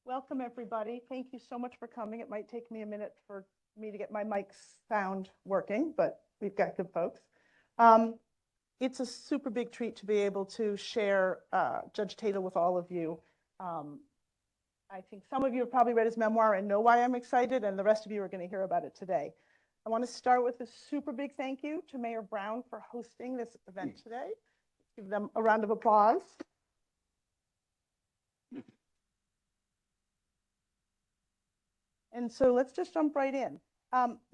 Welcome, everybody. Thank you so much for coming. It might take me a minute for me to get my mic sound working, but we've got good folks. It's a super big treat to be able to share Judge Tatel with all of you. I think some of you have probably read his memoir and know why I'm excited, and the rest of you are going to hear about it today. I want to start with a super big thank you to Mayor Brown for hosting this event today. Give them a round of applause. And so let's just jump right in.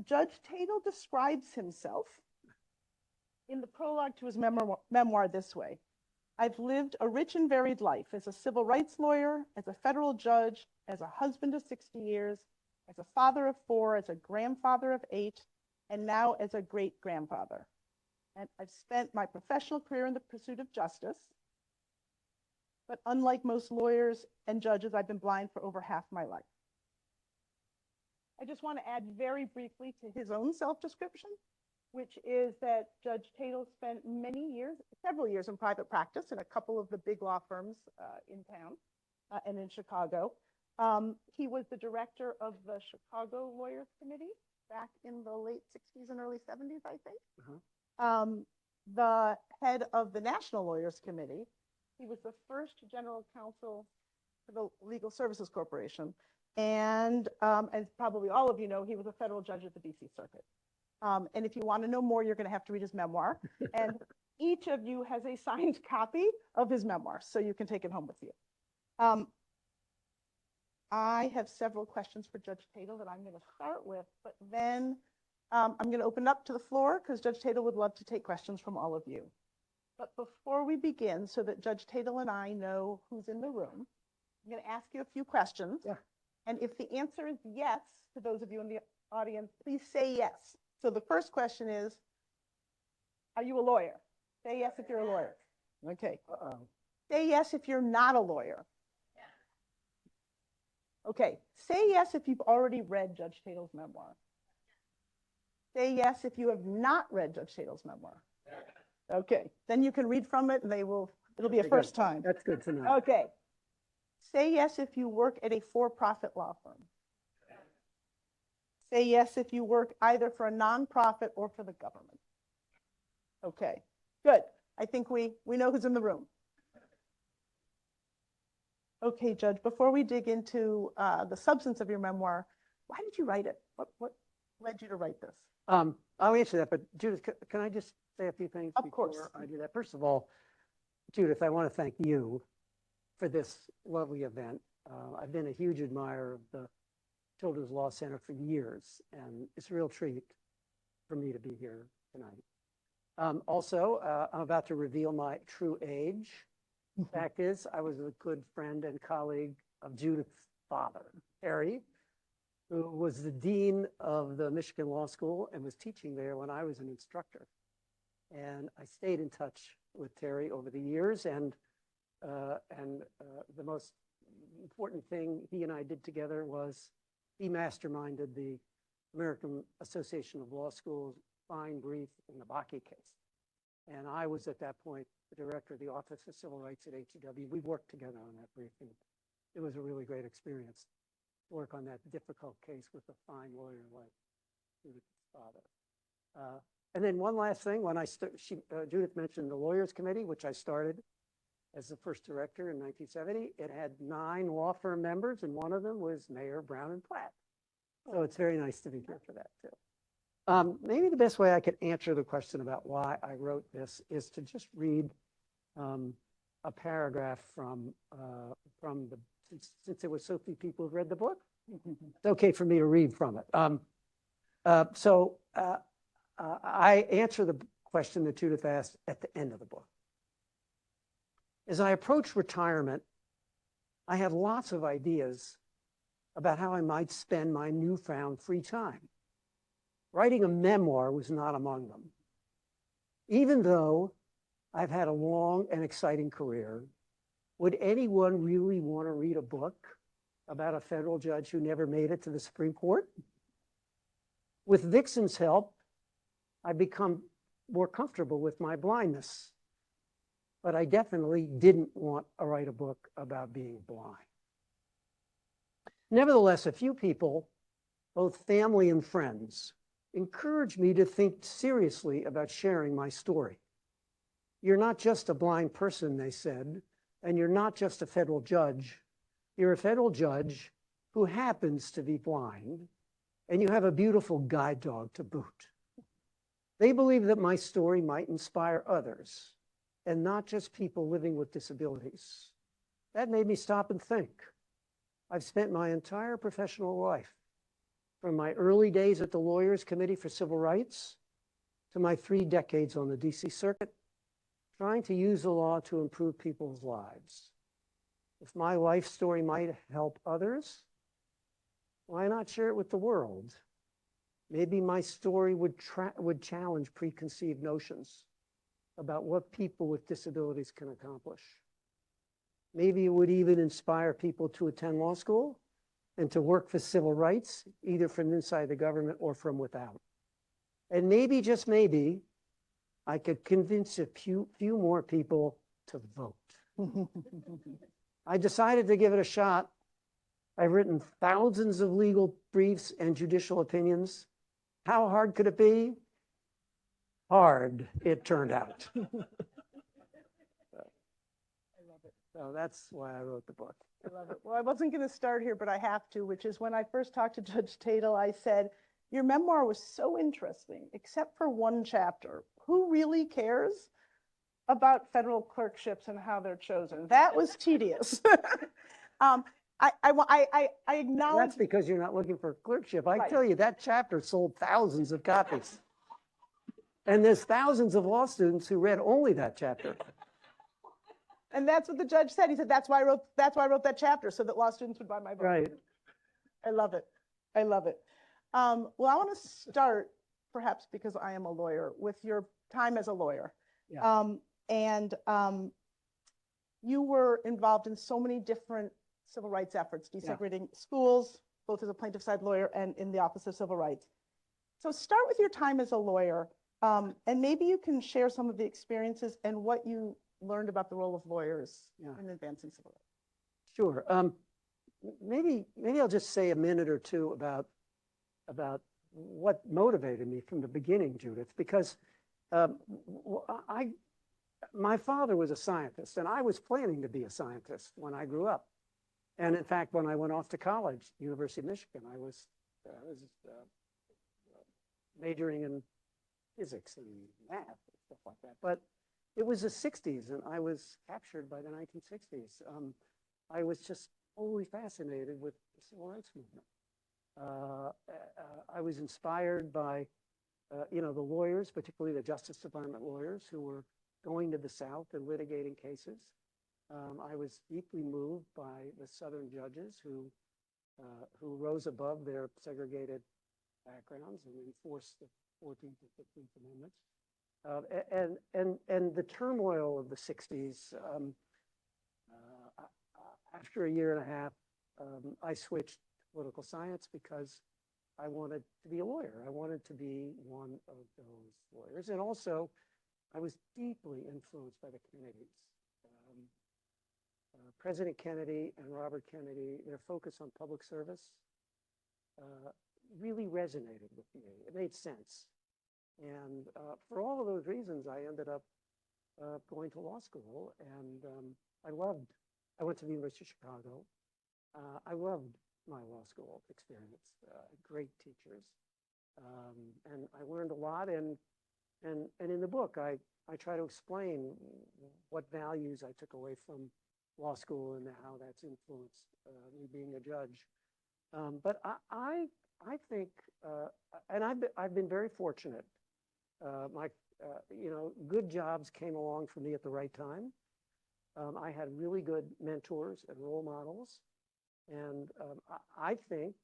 Judge Tatel describes himself in the prologue to his memoir this way. I've lived a rich and varied life as a civil rights lawyer, as a federal judge, as a husband of 60 years, as a father of 4, as a grandfather of 8, and now as a great-grandfather. And I've spent my professional career in the pursuit of justice. But unlike most lawyers and judges, I've been blind for over half my life. I just want to add very briefly to his own self-description, which is that Judge Tatel spent several years in private practice in a couple of the big law firms in town and in Chicago. He was the director of the Chicago Lawyers Committee back in the late 60s and early 70s, I think. The head of the National Lawyers Committee. He was the first general counsel for the Legal Services Corporation. And as probably all of you know, he was a federal judge at the DC Circuit. And if you want to know more, you're going to have to read his memoir. And each of you has a signed copy of his memoir, so you can take it home with you. I have several questions for Judge Tatel that I'm going to start with, but then I'm going to open up to the floor because Judge Tatel would love to take questions from all of you. But before we begin, so that Judge Tatel and I know who's in the room, I'm going to ask you a few questions. Yeah. And if the answer is yes, to those of you in the audience, please say yes. So the first question is, are you a lawyer? Say yes if you're a lawyer. Okay. Say yes if you're not a lawyer. Okay. Say yes if you've already read Judge Tatel's memoir. Say yes if you have not read Judge Tatel's memoir. Okay. Then you can read from it and it'll be a first time. That's good to know. Okay. Say yes if you work at a for-profit law firm. Say yes if you work either for a nonprofit or for the government. Okay, good. I think we know who's in the room. Okay, Judge, before we dig into the substance of your memoir, why did you write it? What led you to write this? I'll answer that, but Judith, can I just say a few things before I do that? First of all, Judith, I want to thank you for this lovely event. I've been a huge admirer of the Children's Law Center for years, and it's a real treat for me to be here tonight. Also, I'm about to reveal my true age. The fact is, I was a good friend and colleague of Judith's father, Harry, who was the dean of the Michigan Law School and was teaching there when I was an instructor. And I stayed in touch with Terry over the years, and the most important thing he and I did together was he masterminded the American Association of Law Schools fine brief in the Bakke case. And I was at that point the director of the Office of Civil Rights at HEW. We worked together on that brief, and it was a really great experience to work on that difficult case with a fine lawyer like Judith's father. And then one last thing, when Judith mentioned the Lawyers Committee, which I started as the first director in 1970, it had 9 law firm members, and one of them was Mayor Brown and Platt. So it's very nice to be here for that too. Maybe the best way I could answer the question about why I wrote this is to just read a paragraph from since there were so few people who read the book, it's okay for me to read from it. I answer the question that Judith asked at the end of the book. As I approach retirement, I have lots of ideas about how I might spend my newfound free time. Writing a memoir was not among them. Even though I've had a long and exciting career, would anyone really want to read a book about a federal judge who never made it to the Supreme Court? With Vixen's help, I've become more comfortable with my blindness. But I definitely didn't want to write a book about being blind. Nevertheless, a few people, both family and friends, encouraged me to think seriously about sharing my story. You're not just a blind person, they said, and you're not just a federal judge. You're a federal judge who happens to be blind, and you have a beautiful guide dog to boot. They believe that my story might inspire others, and not just people living with disabilities. That made me stop and think. I've spent my entire professional life, from my early days at the Lawyers Committee for Civil Rights to my 3 decades on the DC Circuit, trying to use the law to improve people's lives. If my life story might help others, why not share it with the world? Maybe my story would challenge preconceived notions about what people with disabilities can accomplish. Maybe it would even inspire people to attend law school and to work for civil rights, either from inside the government or from without. And maybe, just maybe, I could convince a few more people to vote. I decided to give it a shot. I've written thousands of legal briefs and judicial opinions. How hard could it be? Hard, it turned out. So that's why I wrote the book. I love it. Well, I wasn't going to start here, but I have to, which is when I first talked to Judge Tatel, I said, your memoir was so interesting, except for one chapter. Who really cares about federal clerkships and how they're chosen? That was tedious. I acknowledge. That's because you're not looking for clerkship. I Right. tell you, that chapter sold thousands of copies. And there's thousands of law students who read only that chapter. And that's what the judge said. He said, that's why I wrote that chapter, so that law students would buy my book. Right. I love it. I love it. Well, I want to start, perhaps because I am a lawyer, with your time as a lawyer. Yeah. You were involved in so many different civil rights efforts, desegregating schools, both as a plaintiff side lawyer and in the Office of Civil Rights. So start with your time as a lawyer, and maybe you can share some of the experiences and what you learned about the role of lawyers in advancing civil rights. Sure. Maybe I'll just say a minute or two about what motivated me from the beginning, Judith, because my father was a scientist, and I was planning to be a scientist when I grew up. And in fact, when I went off to college, University of Michigan, I was majoring in physics and math and stuff like that. But it was the 60s, and I was captured by the 1960s. I was just totally fascinated with the civil rights movement. I was inspired by, the lawyers, particularly the Justice Department lawyers who were going to the South and litigating cases. I was deeply moved by the Southern judges who rose above their segregated backgrounds and enforced the 14th and 15th Amendments. And the turmoil of the 60s, after a year and a half, I switched to political science because I wanted to be a lawyer. I wanted to be one of those lawyers. And also, I was deeply influenced by the Kennedys. President Kennedy and Robert Kennedy, their focus on public service really resonated with me. It made sense. And for all of those reasons, I ended up going to law school, and I went to the University of Chicago. I loved my law school experience, great teachers. And I learned a lot, and in the book, I try to explain what values I took away from law school and how that's influenced me being a judge. But I think, and I've been very fortunate. Good jobs came along for me at the right time. I had really good mentors and role models. And I think,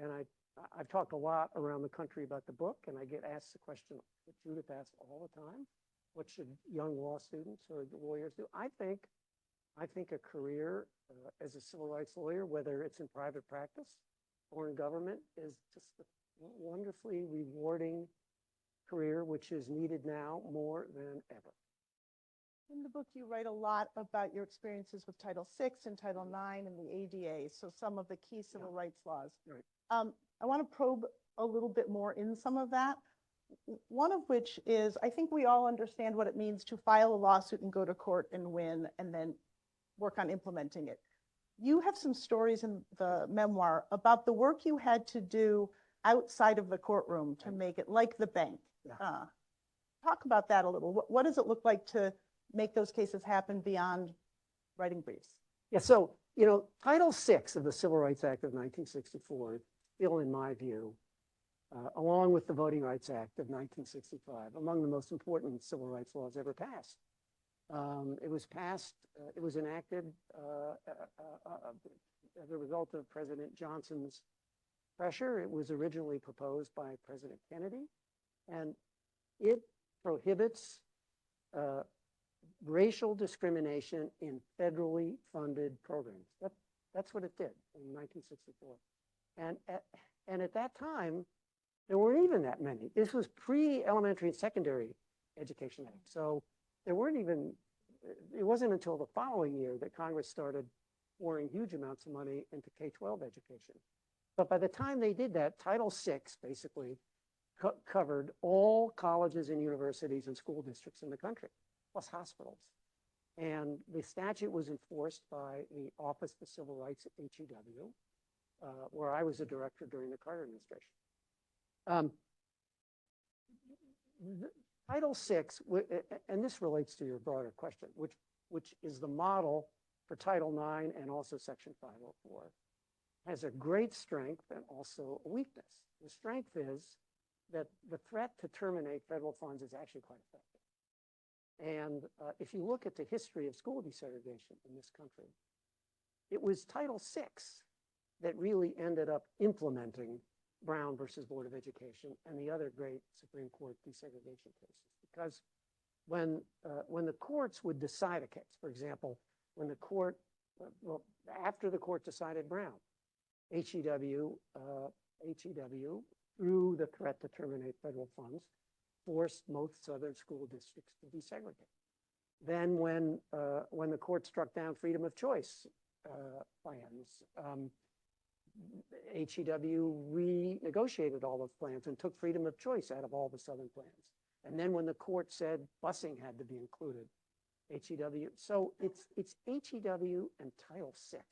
and I've talked a lot around the country about the book, and I get asked the question that Judith asks all the time: what should young law students or lawyers do? I think a career as a civil rights lawyer, whether it's in private practice or in government, is just a wonderfully rewarding career, which is needed now more than ever. In the book, you write a lot about your experiences with Title VI and Title IX and the ADA, so some of the key civil rights laws. Right. I want to probe a little bit more in some of that. One of which is, I think we all understand what it means to file a lawsuit and go to court and win and then work on implementing it. You have some stories in the memoir about the work you had to do outside of the courtroom to make it like the bank. Yeah. Talk about that a little. What does it look like to make those cases happen beyond writing briefs? Yeah, so, you know, Title VI of the Civil Rights Act of 1964, still in my view, along with the Voting Rights Act of 1965, among the most important civil rights laws ever passed. It was passed, it was enacted as a result of President Johnson's pressure. It was originally proposed by President Kennedy, and it prohibits racial discrimination in federally funded programs. That's what it did in 1964. And at that time, there weren't even that many. This was pre-elementary and secondary education act. So there weren't even, it wasn't until the following year that Congress started pouring huge amounts of money into K-12 education. But by the time they did that, Title VI basically covered all colleges and universities and school districts in the country, plus hospitals. And the statute was enforced by the Office for Civil Rights at HEW, where I was a director during the Carter administration. Title VI, and this relates to your broader question, which is the model for Title IX and also Section 504, has a great strength and also a weakness. The strength is that the threat to terminate federal funds is actually quite effective. And if you look at the history of school desegregation in this country, it was Title VI that really ended up implementing Brown versus Board of Education and the other great Supreme Court desegregation cases. Because when the courts would decide a case, for example, when the court, well, after the court decided Brown, HEW, through the threat to terminate federal funds, forced most southern school districts to desegregate. Then when the court struck down freedom of choice plans, HEW renegotiated all those plans and took freedom of choice out of all the southern plans. And then when the court said busing had to be included, HEW, so it's HEW and Title VI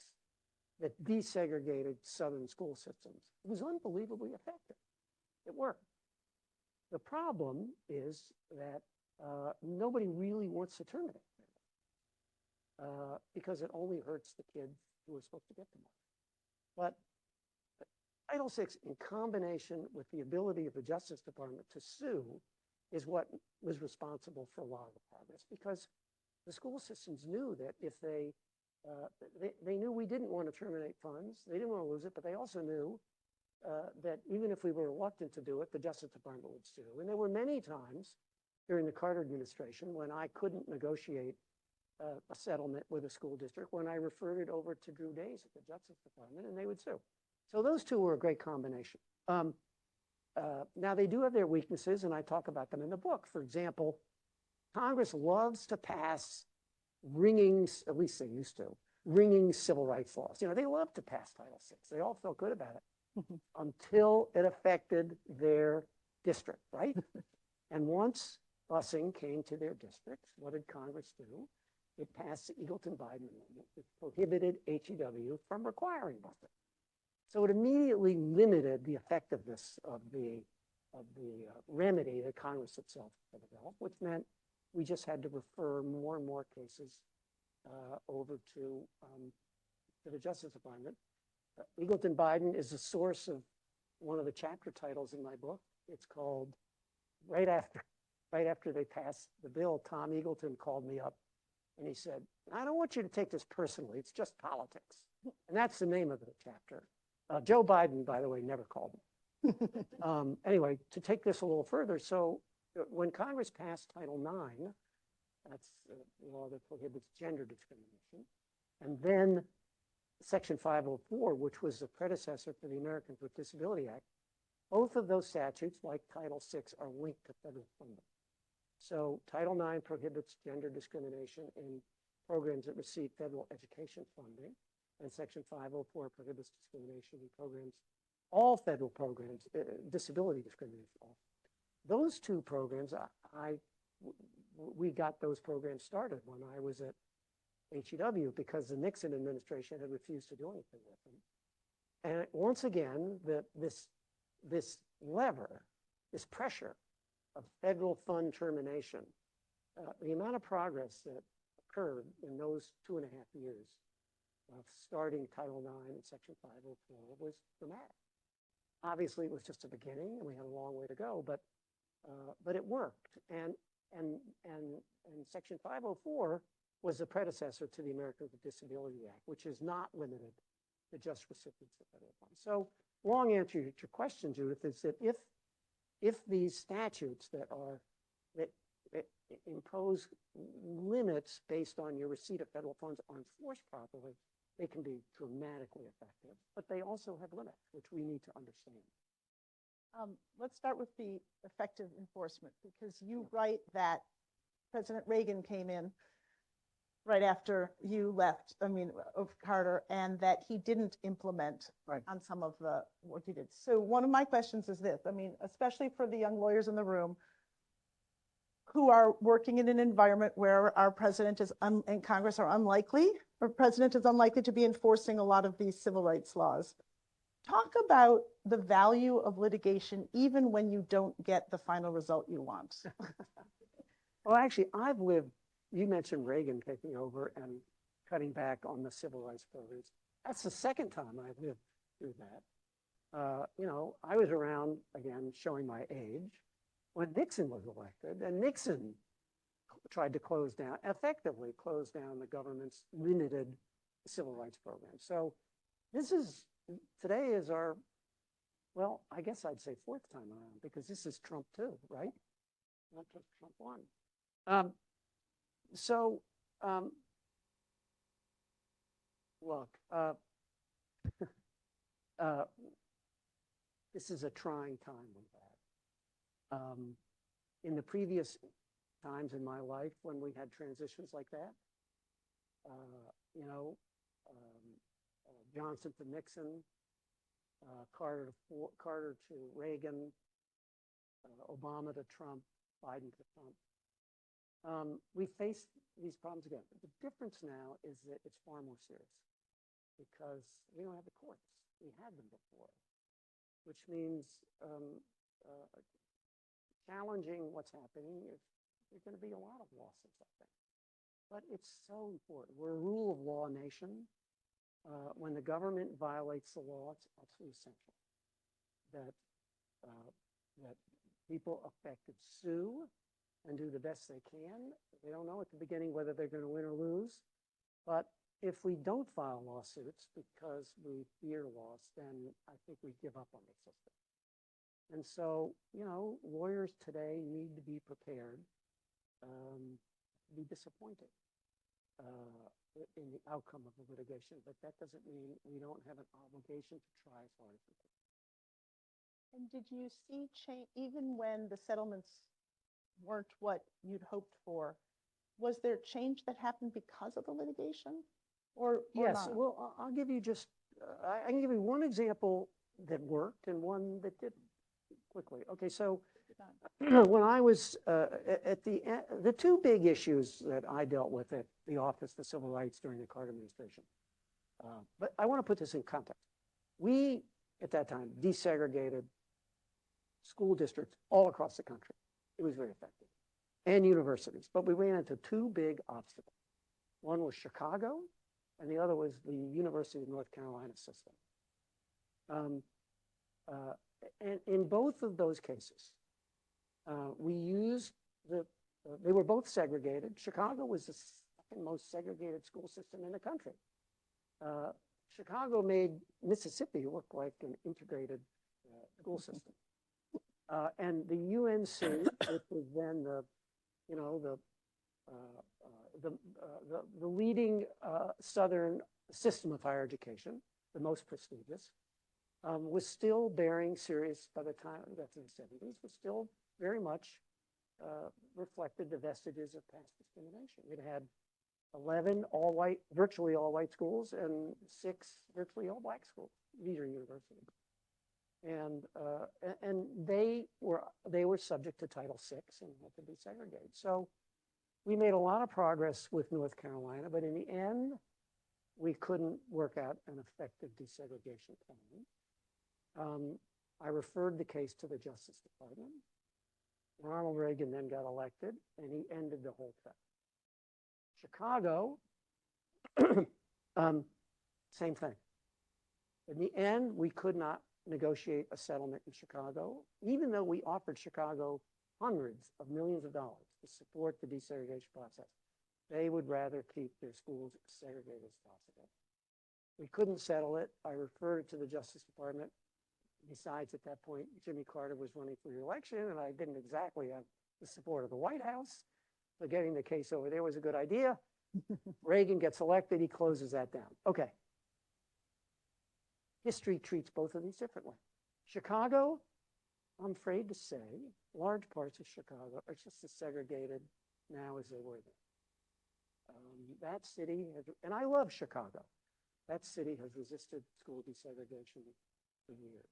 that desegregated southern school systems. It was unbelievably effective. It worked. The problem is that nobody really wants to terminate it because it only hurts the kids who are supposed to get the money. But Title VI, in combination with the ability of the Justice Department to sue, is what was responsible for a lot of the progress, because the school systems knew that if they knew we didn't want to terminate funds, they didn't want to lose it, but they also knew that even if we were reluctant to do it, the Justice Department would sue. And there were many times during the Carter administration when I couldn't negotiate a settlement with a school district, when I referred it over to Drew Days at the Justice Department, and they would sue. So those two were a great combination. Now, they do have their weaknesses, and I talk about them in the book. For example, Congress loves to pass ringing, at least they used to, ringing civil rights laws. You know, they love to pass Title VI. They all felt good about it until it affected their district, right? And once busing came to their districts, what did Congress do? It passed the Eagleton-Biden Amendment that prohibited HEW from requiring busing. So it immediately limited the effectiveness of the remedy that Congress itself had developed, which meant we just had to refer more and more cases over to the Justice Department. Eagleton-Biden is the source of one of the chapter titles in my book. It's called, right after they passed the bill, Tom Eagleton called me up and he said, "I don't want you to take this personally, it's just politics." And that's the name of the chapter. Joe Biden, by the way, never called me. Anyway, to take this a little further, so when Congress passed Title IX, that's the law that prohibits gender discrimination, and then Section 504, which was the predecessor for the Americans with Disability Act, both of those statutes, like Title VI, are linked to federal funding. So Title IX prohibits gender discrimination in programs that receive federal education funding, and Section 504 prohibits discrimination in programs, all federal programs, disability discrimination. Those two programs, we got those programs started when I was at HEW because the Nixon administration had refused to do anything with them. And once again, this lever, this pressure of federal fund termination, the amount of progress that occurred in those 2.5 years of starting Title IX and Section 504 was dramatic. Obviously, it was just a beginning, and we had a long way to go, but it worked. And Section 504 was the predecessor to the Americans with Disability Act, which is not limited to just recipients of federal funds. So, long answer to your question, Judith, is that if these statutes that impose limits based on your receipt of federal funds are enforced properly, they can be dramatically effective, but they also have limits, which we need to understand. Let's start with the effective enforcement, because you write that President Reagan came in right after you left, of Carter, and that he didn't implement on some of the work he did. So one of my questions is this, especially for the young lawyers in the room who are working in an environment where our president is and Congress are unlikely, or president is unlikely to be enforcing a lot of these civil rights laws. Talk about the value of litigation even when you don't get the final result you want. Well, actually, I've lived, you mentioned Reagan taking over and cutting back on the civil rights programs. That's the second time I've lived through that. I was around, again, showing my age, when Nixon was elected, and Nixon tried to effectively close down the government's limited civil rights program. So today is our, well, I guess I'd say fourth time around, because this is Trump 2, right? Not just Trump 1. Look, this is a trying time with that. In the previous times in my life when we had transitions like that, Johnson to Nixon, Carter to Reagan, Obama to Trump, Biden to Trump. We face these problems again. The difference now is that it's far more serious because we don't have the courts. We had them before, which means challenging what's happening, there's going to be a lot of lawsuits, I think. But it's so important. We're a rule of law nation. When the government violates the law, it's absolutely essential that people affected sue and do the best they can. They don't know at the beginning whether they're going to win or lose. But if we don't file lawsuits because we fear loss, then I think we give up on the system. And so, lawyers today need to be prepared to be disappointed in the outcome of the litigation, but that doesn't mean we don't have an obligation to try as hard as we can. And did you see change, even when the settlements weren't what you'd hoped for, was there change that happened because of the litigation? Or yes, not? well, I'll give you just, I can give you one example that worked and one that didn't quickly. Okay, so when I was at the two big issues that I dealt with at the Office of Civil Rights during the Carter administration, but I want to put this in context. We, at that time, desegregated school districts all across the country. It was very effective. And universities, but we ran into two big obstacles. One was Chicago, and the other was the University of North Carolina system. And in both of those cases, we used they were both segregated. Chicago was the second most segregated school system in the country. Chicago made Mississippi look like an integrated school system. And the UNC, which was then the leading Southern system of higher education, the most prestigious, was still bearing serious, by the time we got to the 70s, was still very much reflected the vestiges of past discrimination. It had 11 all-white, virtually all-white schools and 6 virtually all-black schools. These are universities. And they were subject to Title VI and had to be segregated. So we made a lot of progress with North Carolina, but in the end, we couldn't work out an effective desegregation plan. I referred the case to the Justice Department. Ronald Reagan then got elected, and he ended the whole thing. Chicago, same thing. In the end, we could not negotiate a settlement in Chicago, even though we offered Chicago hundreds of millions of dollars to support the desegregation process. They would rather keep their schools as segregated as possible. We couldn't settle it. I referred it to the Justice Department. Besides, at that point, Jimmy Carter was running for re-election, and I didn't exactly have the support of the White House. So getting the case over there was a good idea. Reagan gets elected, he closes that down. Okay. History treats both of these differently. Chicago, I'm afraid to say, large parts of Chicago are just as segregated now as they were then. That city, and I love Chicago, that city has resisted school desegregation for years.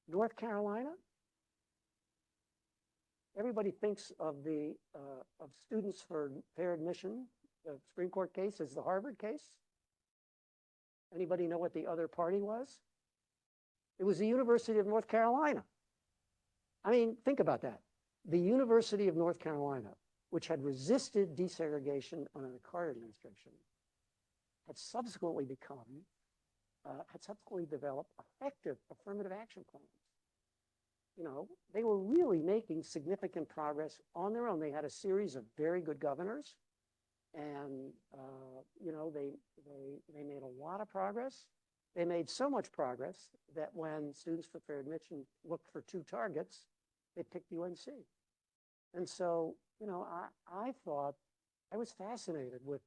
North Carolina, everybody thinks of the of students for fair admission. The Supreme Court case is the Harvard case. Anybody know what the other party was? It was the University of North Carolina. I mean, think about that. The University of North Carolina, which had resisted desegregation under the Carter administration, had subsequently developed effective affirmative action plans. You know, they were really making significant progress on their own. They had a series of very good governors, and you know, they made a lot of progress. They made so much progress that when Students for Fair Admission looked for 2 targets, they picked UNC. And so, you know, I thought, I was fascinated with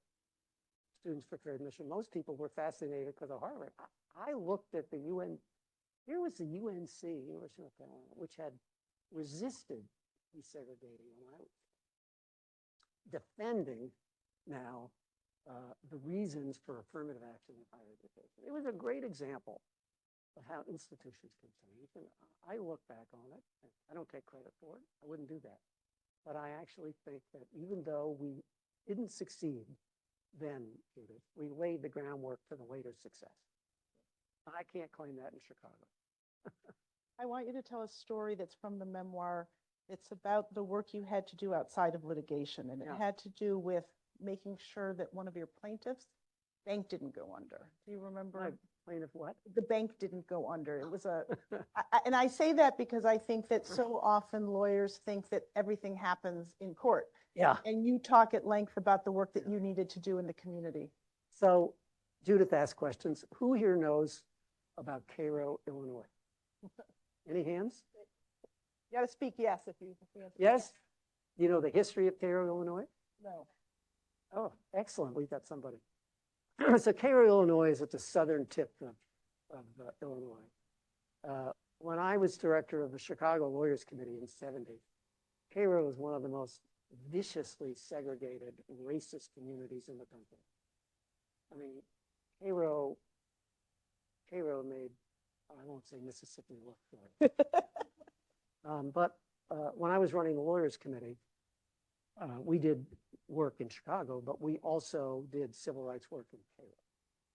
Students for Fair Admission. Most people were fascinated because of Harvard. I looked at the UN. Here was the UNC, University of North Carolina, which had resisted desegregating when I was defending now the reasons for affirmative action in higher education. It was a great example of how institutions can change. And I look back on it. I don't take credit for it. I wouldn't do that. But I actually think that even though we didn't succeed then, Judith, we laid the groundwork for the later success. I can't claim that in Chicago. I want you to tell a story that's from the memoir. It's about the work you had to do outside of litigation, and it had to do with making sure that one of your plaintiffs' bank didn't go under. Do you remember? My plaintiff what? The bank didn't go under. It was a, and I say that because I think that so often lawyers think that everything happens in court. Yeah. And you talk at length about the work that you needed to do in the community. So Judith asked questions. Who here knows about Cairo, Illinois? Any hands? You got to speak yes if you. Yes? You know the history of Cairo, Illinois? No. Oh, excellent. We've got somebody. So Cairo, Illinois is at the southern tip of Illinois. When I was director of the Chicago Lawyers Committee in the 70s, Cairo was one of the most viciously segregated racist communities in the country. I mean, Cairo made, I won't say Mississippi look good. But when I was running the Lawyers Committee, we did work in Chicago, but we also did civil rights work in Cairo.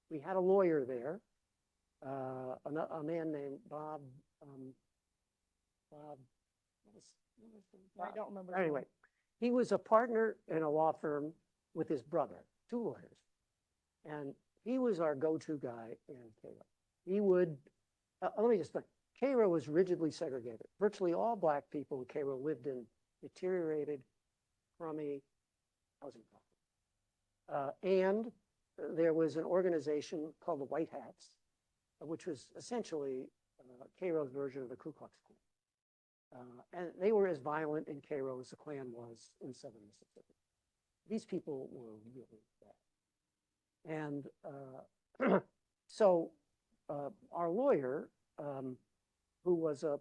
We had a lawyer there, a man named Bob. I don't remember. Anyway, he was a partner in a law firm with his brother, 2 lawyers. And he was our go-to guy in Cairo. He would, let me just think, Cairo was rigidly segregated. Virtually all Black people in Cairo lived in deteriorated, crummy housing blocks. And there was an organization called the White Hats, which was essentially Cairo's version of the Ku Klux Klan. And they were as violent in Cairo as the Klan was in southern Mississippi. These people were really bad. And so our lawyer, who was I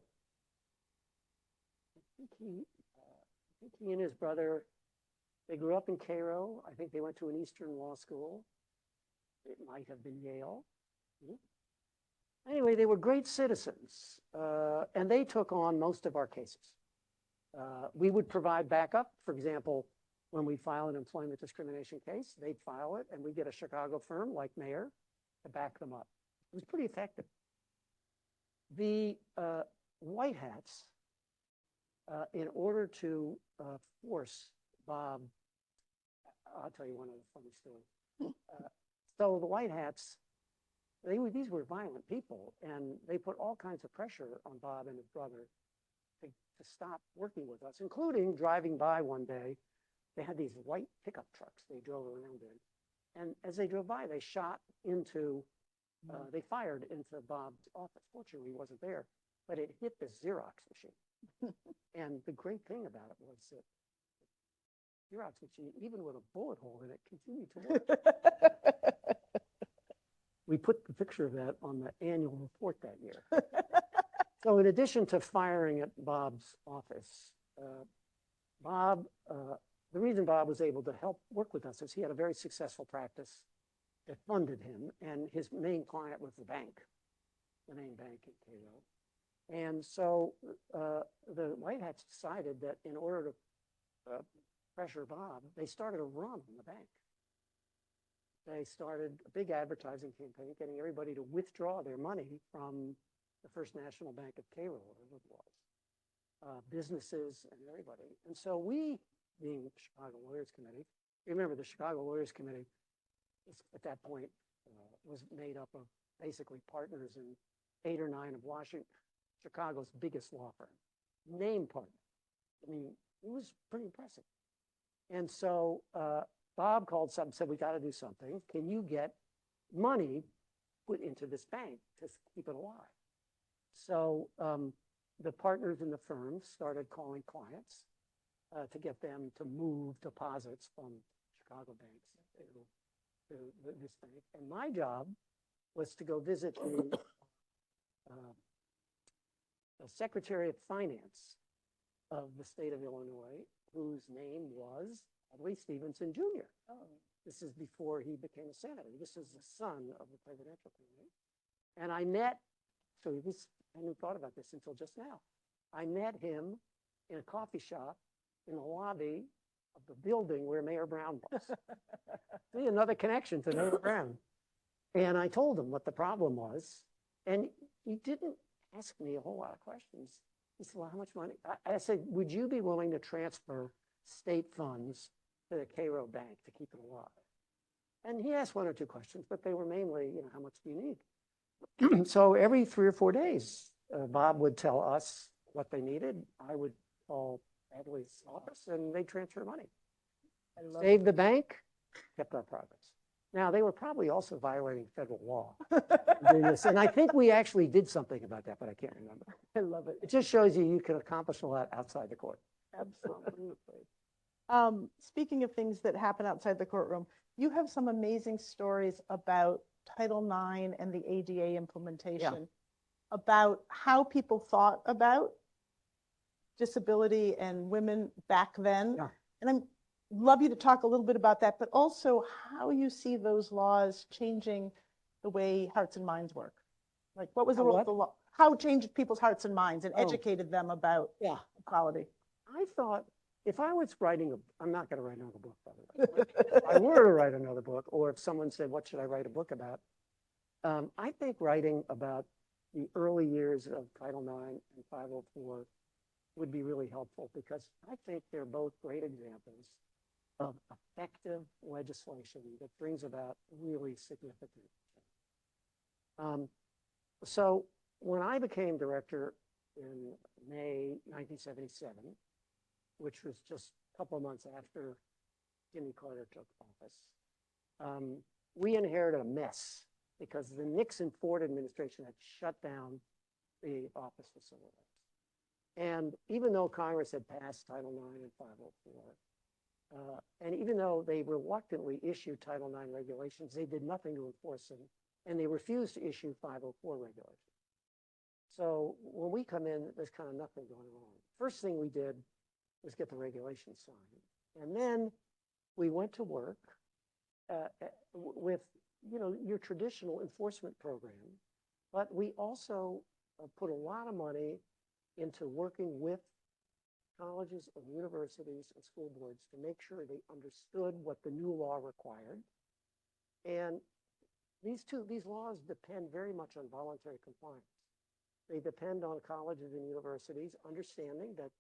think He and his brother, they grew up in Cairo. I think they went to an Eastern law school. It might have been Yale. Anyway, they were great citizens, and they took on most of our cases. We would provide backup. For example, when we file an employment discrimination case, they'd file it, and we get a Chicago firm like Mayer to back them up. It was pretty effective. The White Hats, in order to force Bob, I'll tell you one other funny story. So the White Hats, these were violent people, and they put all kinds of pressure on Bob and his brother to stop working with us, including driving by one day. They had these white pickup trucks they drove around in. And as they drove by, they shot into, they fired into Bob's office. Fortunately, he wasn't there, but it hit the Xerox machine. And the great thing about it was that the Xerox machine, even with a bullet hole in it, continued to work. We put the picture of that on the annual report that year. So in addition to firing at Bob's office, the reason Bob was able to help work with us is he had a very successful practice that funded him, and his main client was the bank, the main bank in Cairo. And so the White Hats decided that in order to pressure Bob, they started a run on the bank. They started a big advertising campaign, getting everybody to withdraw their money from the First National Bank of Cairo, whatever it was, businesses and everybody. And so we, being the Chicago Lawyers Committee, remember the Chicago Lawyers Committee at that point was made up of basically partners in 8 or 9 of Chicago's biggest law firm, name partner. I mean, it was pretty impressive. And so Bob called up and said, we got to do something. Can you get money put into this bank to keep it alive? So the partners in the firm started calling clients to get them to move deposits from Chicago banks to this bank. And my job was to go visit the Secretary of Finance of the state of Illinois, whose name was Adlai Stevenson Jr. Oh. This is before he became a senator. This is the son of the presidential candidate. And I met, so this, I hadn't thought about this until just now. I met him in a coffee shop in the lobby of the building where Mayor Brown was. See, another connection to Mayor Brown. And I told him what the problem was. And he didn't ask me a whole lot of questions. He said, well, how much money? I said, would you be willing to transfer state funds to the Cairo Bank to keep it alive? And he asked 1 or 2 questions, but they were mainly, how much do you need? So every 3 or 4 days, Bob would tell us what they needed. I would call Adlai's office, and they'd transfer money. Saved the bank, kept our progress. Now, they were probably also violating federal law. And I think we actually did something about that, but I can't remember. I love it. It just shows you can accomplish a lot outside the court. Absolutely. Speaking of things that happen outside the courtroom, you have some amazing stories about Title IX and the ADA implementation, about how people thought about disability and women back then. Yeah. And I'd love you to talk a little bit about that, but also how you see those laws changing the way hearts and minds work. Like, what was the role of the law? How it changed people's hearts and minds and educated them about equality. I thought, if I was writing I'm not going to write another book, by the way. If I were to write another book, or if someone said, what should I write a book about? I think writing about the early years of Title IX and 504 would be really helpful, because I think they're both great examples of effective legislation that brings about really significant change. So when I became director in May 1977, which was just a couple of months after Jimmy Carter took office, we inherited a mess because the Nixon-Ford administration had shut down the Office for Civil Rights. And even though Congress had passed Title IX and 504, and even though they reluctantly issued Title IX regulations, they did nothing to enforce them, and they refused to issue 504 regulations. So when we come in, there's kind of nothing going on. First thing we did was get the regulations signed. And then we went to work with, your traditional enforcement program, but we also put a lot of money into working with colleges and universities and school boards to make sure they understood what the new law required. And these laws depend very much on voluntary compliance. They depend on colleges and universities understanding that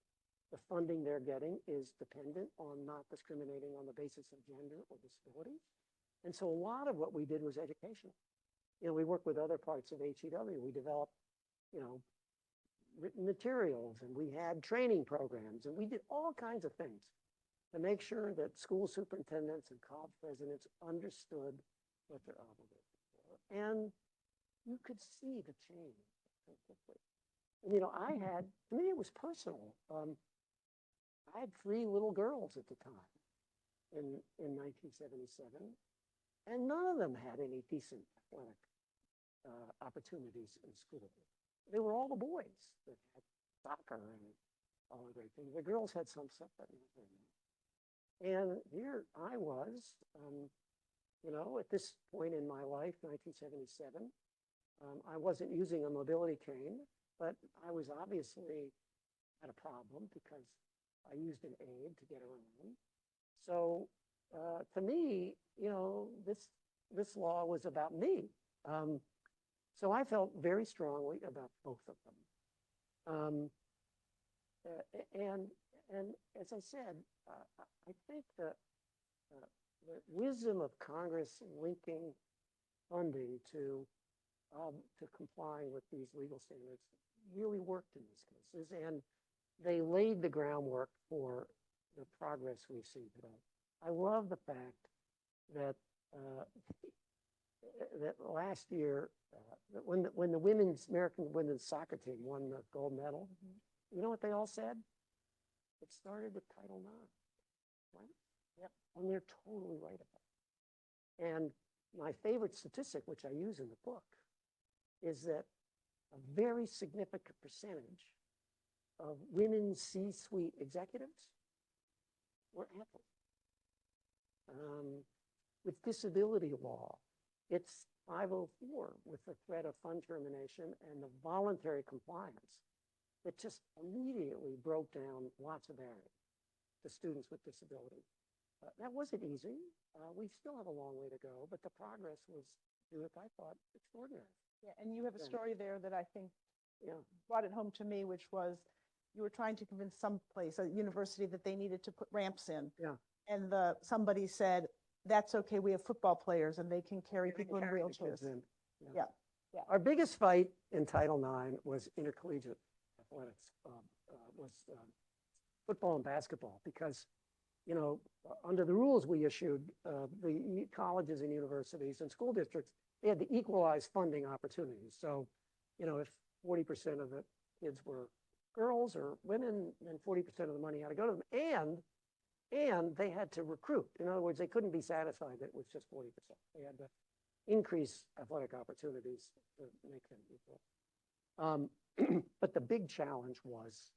the funding they're getting is dependent on not discriminating on the basis of gender or disability. And so a lot of what we did was educational. We worked with other parts of HEW. We developed, written materials, and we had training programs, and we did all kinds of things to make sure that school superintendents and college presidents understood what their obligations were. And you could see the change so quickly. And, to me, it was personal. I had 3 little girls at the time in 1977, and none of them had any decent athletic opportunities in school. They were all the boys that had soccer and all the great things. The girls had some stuff, but not very many. And here I was, at this point in my life, 1977, I wasn't using a mobility cane, but I was obviously had a problem because I used an aid to get around. So to me, this law was about me. So I felt very strongly about both of them. And as I said, I think the wisdom of Congress linking funding to complying with these legal standards really worked in these cases, and they laid the groundwork for the progress we've seen today. I love the fact that that last year, when the American women's soccer team won the gold medal, you know what they all said? It started with Title IX, right? Yep. And they're totally right about it. And my favorite statistic, which I use in the book, is that a very significant percentage of women C-suite executives were athletes. With disability law, it's 504 with the threat of fund termination and the voluntary compliance that just immediately broke down lots of barriers to students with disability. That wasn't easy. We still have a long way to go, but the progress was, I thought, extraordinary. Yeah, and you have a story there that I think brought it home to me, which was you were trying to convince someplace, a university, that they needed to put ramps in. Yeah. And somebody said, that's okay, we have football players and they can carry people in wheelchairs. Yeah. Our biggest fight in Title IX was intercollegiate athletics, was football and basketball, because, under the rules we issued, the colleges and universities and school districts, they had to equalize funding opportunities. So, if 40% of the kids were girls or women, then 40% of the money had to go to them. And they had to recruit. In other words, they couldn't be satisfied that it was just 40%. They had to increase athletic opportunities to make them equal. But the big challenge was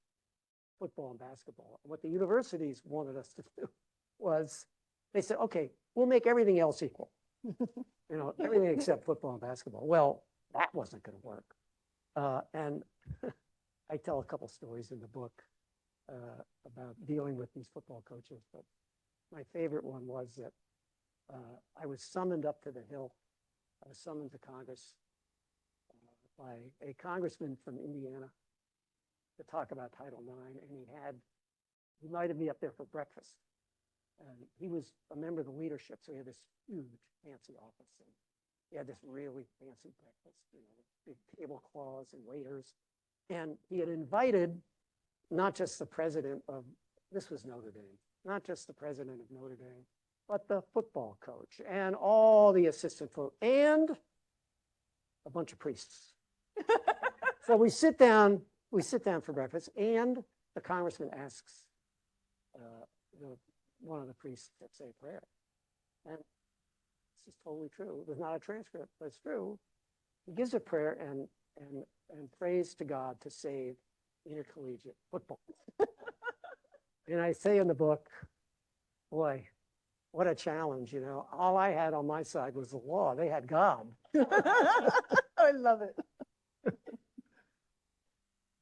football and basketball. What the universities wanted us to do was, they said, okay, we'll make everything else equal. Everything except football and basketball. Well, that wasn't going to work. And I tell a couple stories in the book about dealing with these football coaches, but my favorite one was that I was summoned up to the Hill. I was summoned to Congress by a congressman from Indiana to talk about Title IX, and he invited me up there for breakfast. And he was a member of the leadership, so he had this huge, fancy office, and he had this really fancy breakfast, with big tablecloths and waiters. And he had invited not just the president of, this was Notre Dame, not just the president of Notre Dame, but the football coach and all the assistant folks and a bunch of priests. So we sit down for breakfast, and the congressman asks one of the priests to say a prayer. And this is totally true. There's not a transcript, but it's true. He gives a prayer and prays to God to save intercollegiate football. And I say in the book, boy, what a challenge, you know. All I had on my side was the law. They had God. I love it.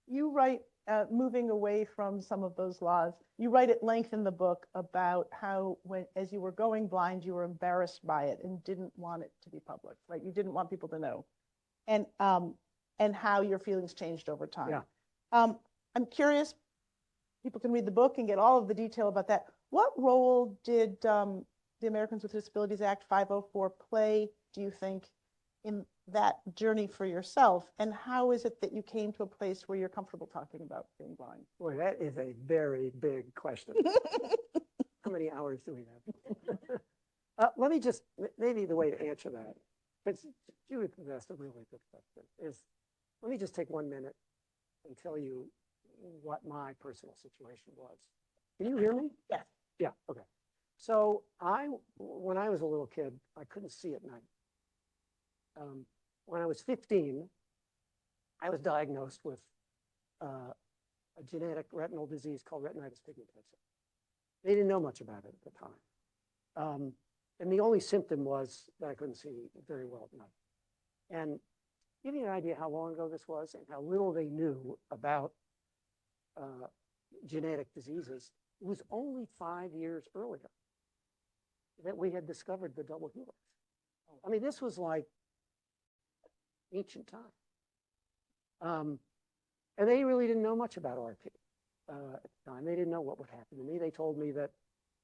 You write, moving away from some of those laws, you write at length in the book about how as you were going blind, you were embarrassed by it and didn't want it to be public, right? You didn't want people to know. And how your feelings changed over time. Yeah. I'm curious, people can read the book and get all of the detail about that. What role did the Americans with Disabilities Act 504 play, do you think, in that journey for yourself? And how is it that you came to a place where you're comfortable talking about being blind? Boy, that is a very big question. How many hours do we have? Let me just, maybe the way to answer that, but Judith asked a really good question, is let me just take 1 minute and tell you what my personal situation was. Can you hear me? Yes. Yeah, okay. So when I was a little kid, I couldn't see at night. When I was 15, I was diagnosed with a genetic retinal disease called retinitis pigmentosa. They didn't know much about it at the time. And the only symptom was that I couldn't see very well at night. And give you an idea how long ago this was and how little they knew about genetic diseases. It was only 5 years earlier that we had discovered the double helix. I mean, this was like ancient time. And they really didn't know much about RP at the time. They didn't know what would happen to me. They told me that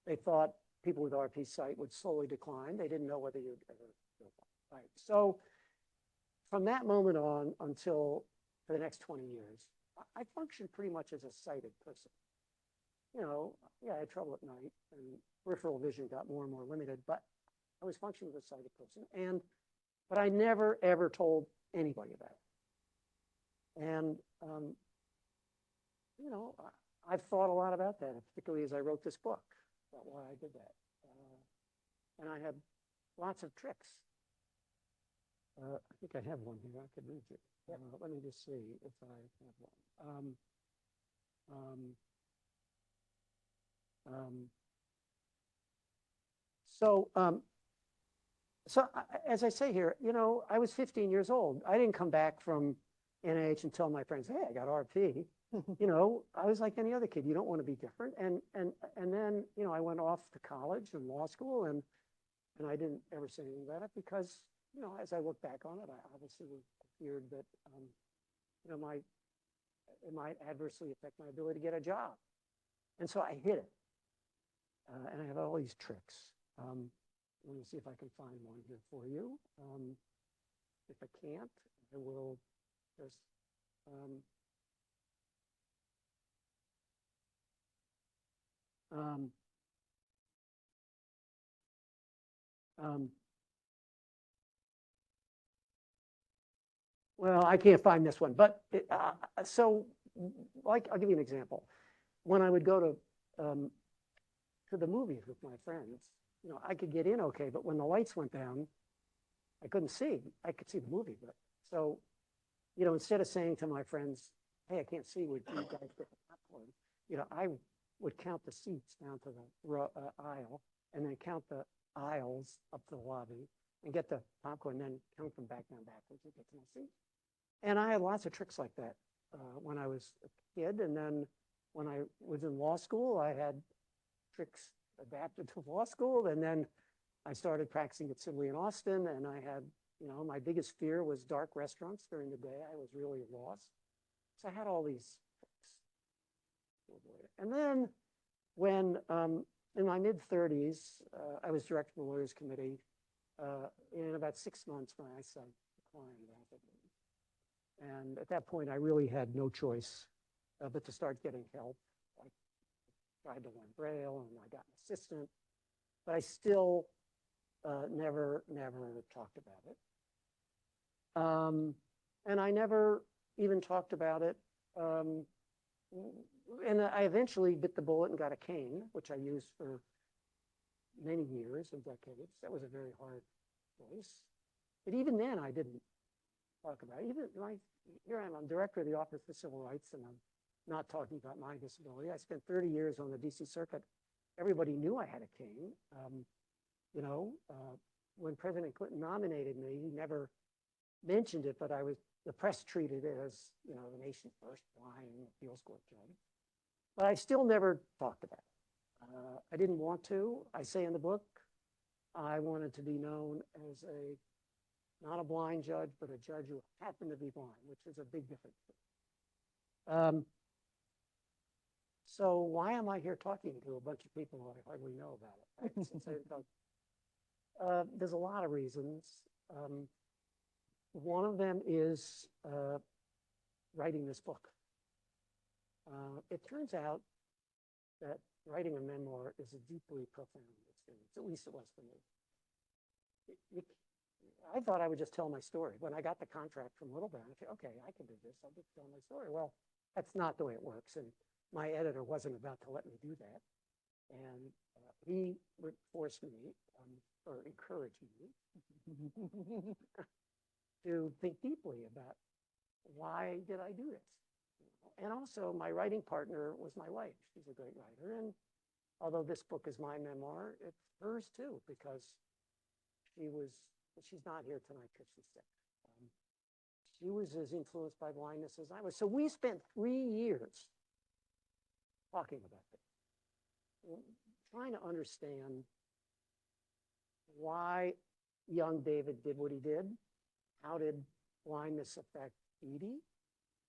they thought people with RP sight would slowly decline. They didn't know whether you'd ever go blind. Right. So from that moment on until for the next 20 years, I functioned pretty much as a sighted person. You know, yeah, I had trouble at night and peripheral vision got more and more limited, but I was functioning as a sighted person. But I never, ever told anybody about it. And, you know, I've thought a lot about that, particularly as I wrote this book, about why I did that. And I had lots of tricks. I think I have one here. I could read it. Let me just see if I have one. As I say here, you know, I was 15 years old. I didn't come back from NIH and tell my friends, hey, I got RP. You know, I was like any other kid. You don't want to be different. And then, you know, I went off to college and law school, and I didn't ever say anything about it because, you know, as I look back on it, I obviously feared that, you know, it might adversely affect my ability to get a job. And so I hid it. And I have all these tricks. Let me see if I can find one here for you. If I can't, I will just, well, I can't find this one, but so like, I'll give you an example. When I would go to the movies with my friends, you know, I could get in okay, but when the lights went down, I couldn't see. I could see the movie, but so, you know, instead of saying to my friends, hey, I can't see, would you guys get the popcorn? You know, I would count the seats down to the aisle and then count the aisles up to the lobby and get the popcorn, and then count them back down backwards and get to my seat. And I had lots of tricks like that when I was a kid. And then when I was in law school, I had tricks adapted to law school. And then I started practicing at Sidley in Austin, and I had, you know, my biggest fear was dark restaurants during the day. I was really lost. So I had all these tricks. And then when, in my mid-30s, I was director of the Lawyers Committee. In about 6 months, my eyesight declined rapidly. And at that point, I really had no choice but to start getting help. I tried to learn Braille, and I got an assistant, but I still never talked about it. And I never even talked about it. And I eventually bit the bullet and got a cane, which I used for many years and decades. That was a very hard choice. But even then, I didn't talk about it. Even here I am, I'm director of the Office of Civil Rights, and I'm not talking about my disability. I spent 30 years on the DC circuit. Everybody knew I had a cane. You know, when President Clinton nominated me, he never mentioned it, but the press treated it as, you know, the nation's first blind appeals court judge. But I still never talked about it. I didn't want to. I say in the book, I wanted to be known as not a blind judge, but a judge who happened to be blind, which is a big difference. So why am I here talking to a bunch of people who I hardly know about it? There's a lot of reasons. One of them is writing this book. It turns out that writing a memoir is a deeply profound experience, at least it was for me. I thought I would just tell my story. When I got the contract from Little Brown, I said, okay, I can do this. I'll just tell my story. Well, that's not the way it works. And my editor wasn't about to let me do that. And he would force me or encourage me to think deeply about why did I do this? And also my writing partner was my wife. She's a great writer. And although this book is my memoir, it's hers too, because she's not here tonight because she's sick. She was as influenced by blindness as I was. So we spent 3 years talking about this, trying to understand why young David did what he did. How did blindness affect Edie,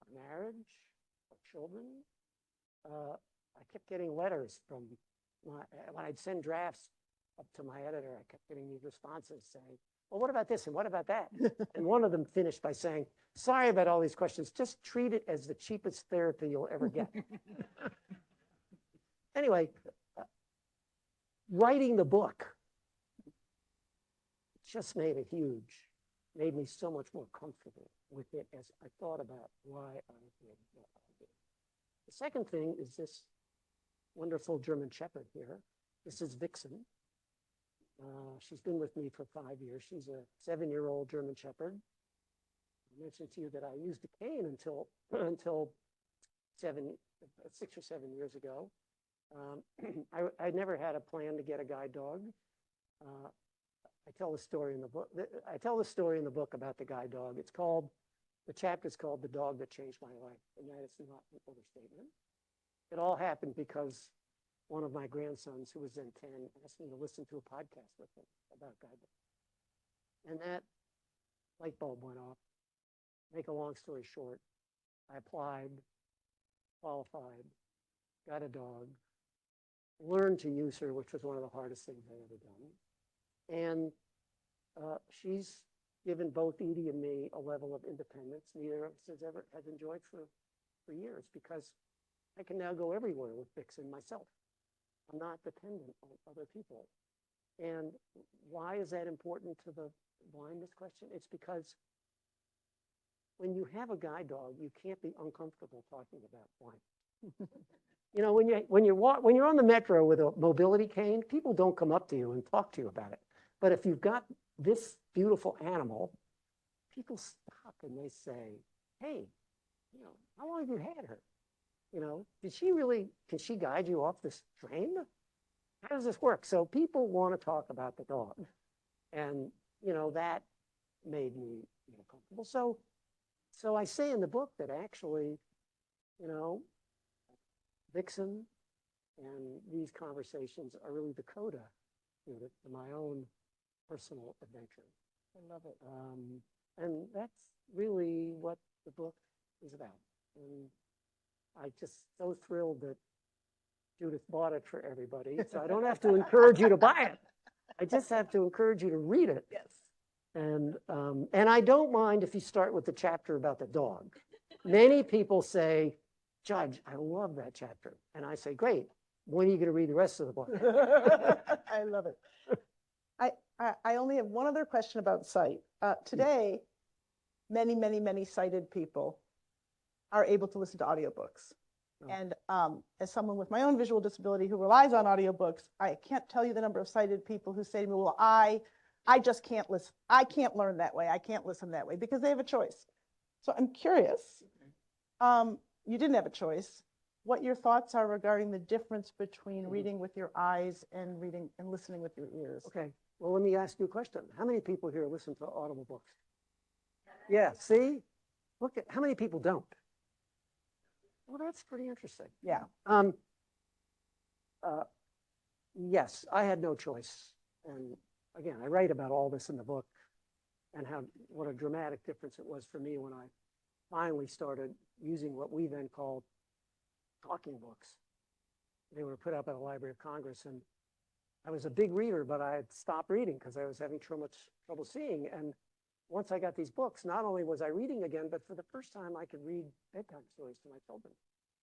our marriage, our children? I kept getting letters from when I'd send drafts up to my editor, I kept getting these responses saying, well, what about this and what about that? And one of them finished by saying, sorry about all these questions, just treat it as the cheapest therapy you'll ever get. Anyway, writing the book just made me so much more comfortable with it as I thought about why I did what I did. The second thing is this wonderful German Shepherd here. This is Vixen. She's been with me for 5 years. She's a 7-year-old German Shepherd. I mentioned to you that I used a cane until 6 or 7 years ago. I never had a plan to get a guide dog. I tell the story in the book. I tell the story in the book about the guide dog. The chapter's called "The Dog That Changed My Life," and that is not an overstatement. It all happened because one of my grandsons, who was then 10, asked me to listen to a podcast with him about guide dogs. And that light bulb went off. Make a long story short, I applied, qualified, got a dog, learned to use her, which was one of the hardest things I'd ever done. And she's given both Edie and me a level of independence neither of us has enjoyed for years, because I can now go everywhere with Vixen myself. I'm not dependent on other people. And why is that important to the blindness question? It's because when you have a guide dog, you can't be uncomfortable talking about blindness. You know, when you're on the metro with a mobility cane, people don't come up to you and talk to you about it. But if you've got this beautiful animal, people stop and they say, hey, you know, how long have you had her? You know, can she guide you off this train? How does this work? So people want to talk about the dog. And, you know, that made me comfortable. So I say in the book that actually, you know, Vixen and these conversations are really the coda to my own personal adventure. I love it. And that's really what the book is about. And I'm just so thrilled that Judith bought it for everybody. So I don't have to encourage you to buy it. I just have to encourage you to read it. Yes. And I don't mind if you start with the chapter about the dog. Many people say, Judge, I love that chapter. And I say, great. When are you going to read the rest of the book? I love it. I only have one other question about sight. Today, many sighted people are able to listen to audiobooks. Oh. And as someone with my own visual disability who relies on audiobooks, I can't tell you the number of sighted people who say to me, well, I just can't listen. I can't learn that way. I can't listen that way, because they have a choice. So I'm curious, you didn't have a choice, what your thoughts are regarding the difference between reading with your eyes and reading and listening with your ears. Okay, well, let me ask you a question. How many people here listen to audible books? Yeah, see? Look at, how many people don't? Well, that's pretty interesting. Yeah. Yes, I had no choice. And again, I write about all this in the book and how, what a dramatic difference it was for me when I finally started using what we then called talking books. They were put up at the Library of Congress, and I was a big reader, but I had stopped reading because I was having so much trouble seeing. And once I got these books, not only was I reading again, but for the first time I could read bedtime stories to my children.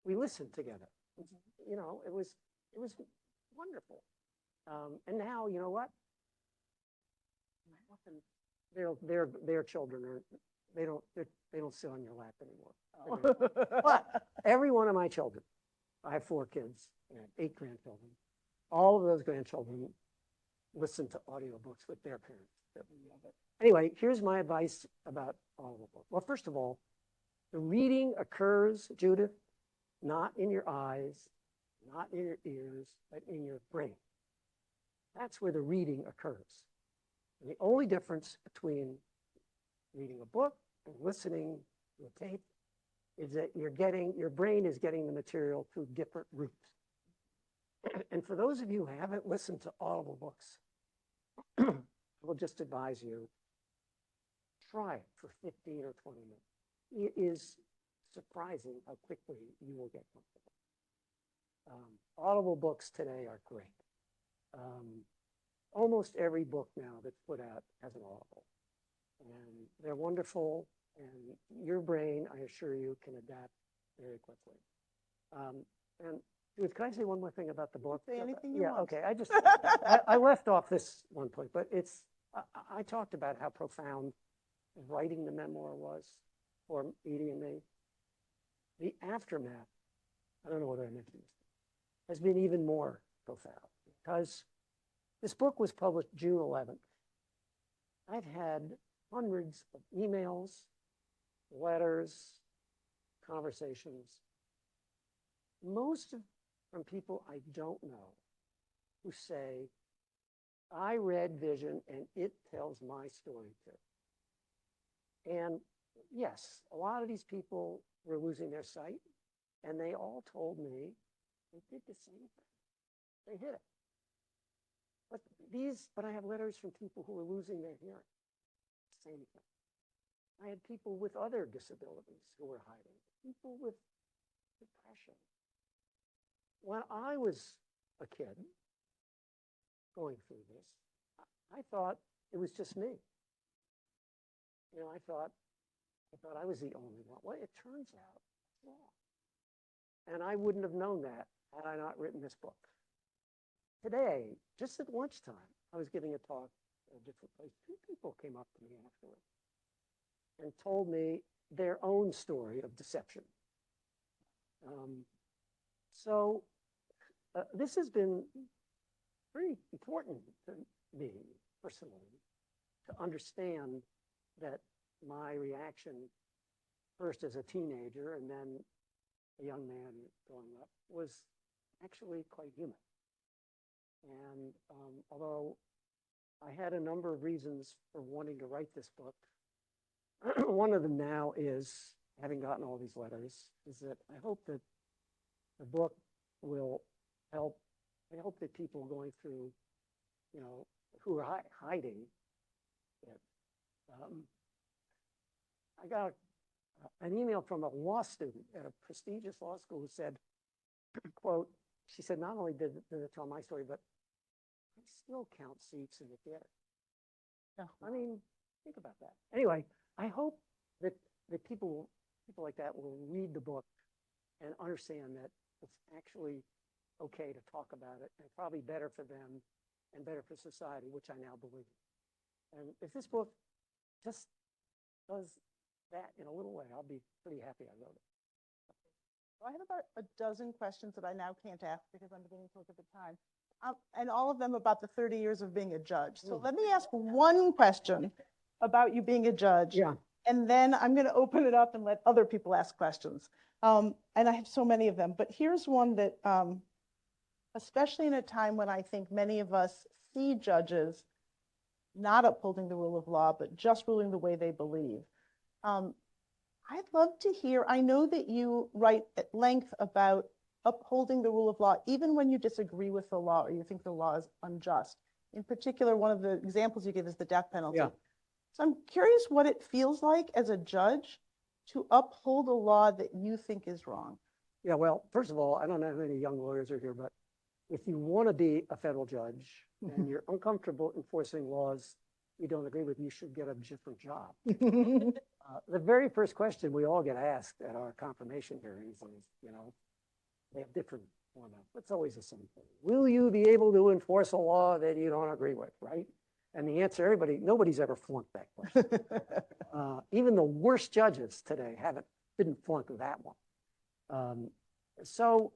We listened together. You know, it was wonderful. And now, you know what? Their children are, they don't sit on your lap anymore. But every one of my children, I have 4 kids, I have 8 grandchildren. All of those grandchildren listen to audiobooks with their parents. Anyway, here's my advice about audiobooks. Well, first of all, the reading occurs, Judith, not in your eyes, not in your ears, but in your brain. That's where the reading occurs. And the only difference between reading a book and listening to a tape is that your brain is getting the material through different routes. And for those of you who haven't listened to audible books, I will just advise you, try it for 15 or 20 minutes. It is surprising how quickly you will get comfortable. Audible books today are great. Almost every book now that's put out has an audible. And they're wonderful, and your brain, I assure you, can adapt very quickly. And Judith, can I say one more thing about the book? Say anything you want. Okay. I left off this one point, but I talked about how profound writing the memoir was for Edie and me. The aftermath, I don't know whether I mentioned this, has been even more profound because this book was published June 11th. I've had hundreds of emails, letters, conversations, most from people I don't know, who say, I read Vision and it tells my story too. And yes, a lot of these people were losing their sight, and they all told me they did the same thing. They did it. But I have letters from people who were losing their hearing. Same thing. I had people with other disabilities who were hiding, people with depression. When I was a kid going through this, I thought it was just me. You know, I thought I was the only one. Well, it turns out it's wrong. And I wouldn't have known that had I not written this book. Today, just at lunchtime, I was giving a talk at a different place. 2 people came up to me afterwards and told me their own story of deception. This has been pretty important to me personally to understand that my reaction, first as a teenager and then a young man growing up, was actually quite human. And although I had a number of reasons for wanting to write this book, one of them now is, having gotten all these letters, is that I hope that the book will help. I hope that people going through, you know, who are hiding it. I got an email from a law student at a prestigious law school who said, quote, she said, not only did it tell my story, but I still count seats in the theater. Yeah. I mean, think about that. Anyway, I hope that people like that will read the book and understand that it's actually okay to talk about it, and probably better for them and better for society, which I now believe. And if this book just does that in a little way, I'll be pretty happy I wrote it. I have about a dozen questions that I now can't ask because I'm beginning to look at the time. And all of them about the 30 years of being a judge. So let me ask one question about you being a judge. Yeah. And then I'm going to open it up and let other people ask questions. And I have so many of them, but here's one that, especially in a time when I think many of us see judges not upholding the rule of law, but just ruling the way they believe. I'd love to hear, I know that you write at length about upholding the rule of law, even when you disagree with the law or you think the law is unjust. In particular, one of the examples you give is the death penalty. Yeah. So I'm curious what it feels like as a judge to uphold a law that you think is wrong. Yeah, well, first of all, I don't know how many young lawyers are here, but if you want to be a federal judge and you're uncomfortable enforcing laws you don't agree with, you should get a different job. The very first question we all get asked at our confirmation hearings is, you know, they have different formats. It's always the same thing. Will you be able to enforce a law that you don't agree with, right? And the answer, nobody's ever flunked that question. Even the worst judges today didn't flunk that one. So,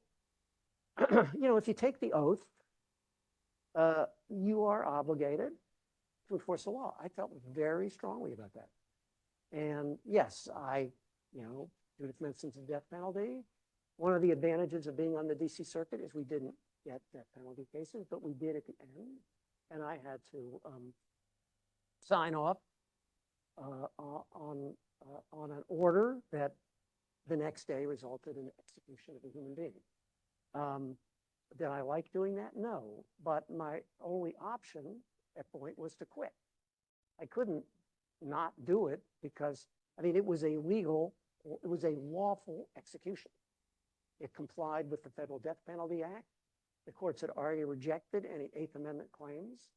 you know, if you take the oath, you are obligated to enforce the law. I felt very strongly about that. And yes, you know, Judith mentions the death penalty. One of the advantages of being on the DC circuit is we didn't get death penalty cases, but we did at the end. And I had to sign off on an order that the next day resulted in the execution of a human being. Did I like doing that? No, but my only option at that point was to quit. I couldn't not do it because, I mean, it was a lawful execution. It complied with the Federal Death Penalty Act. The courts had already rejected any Eighth Amendment claims.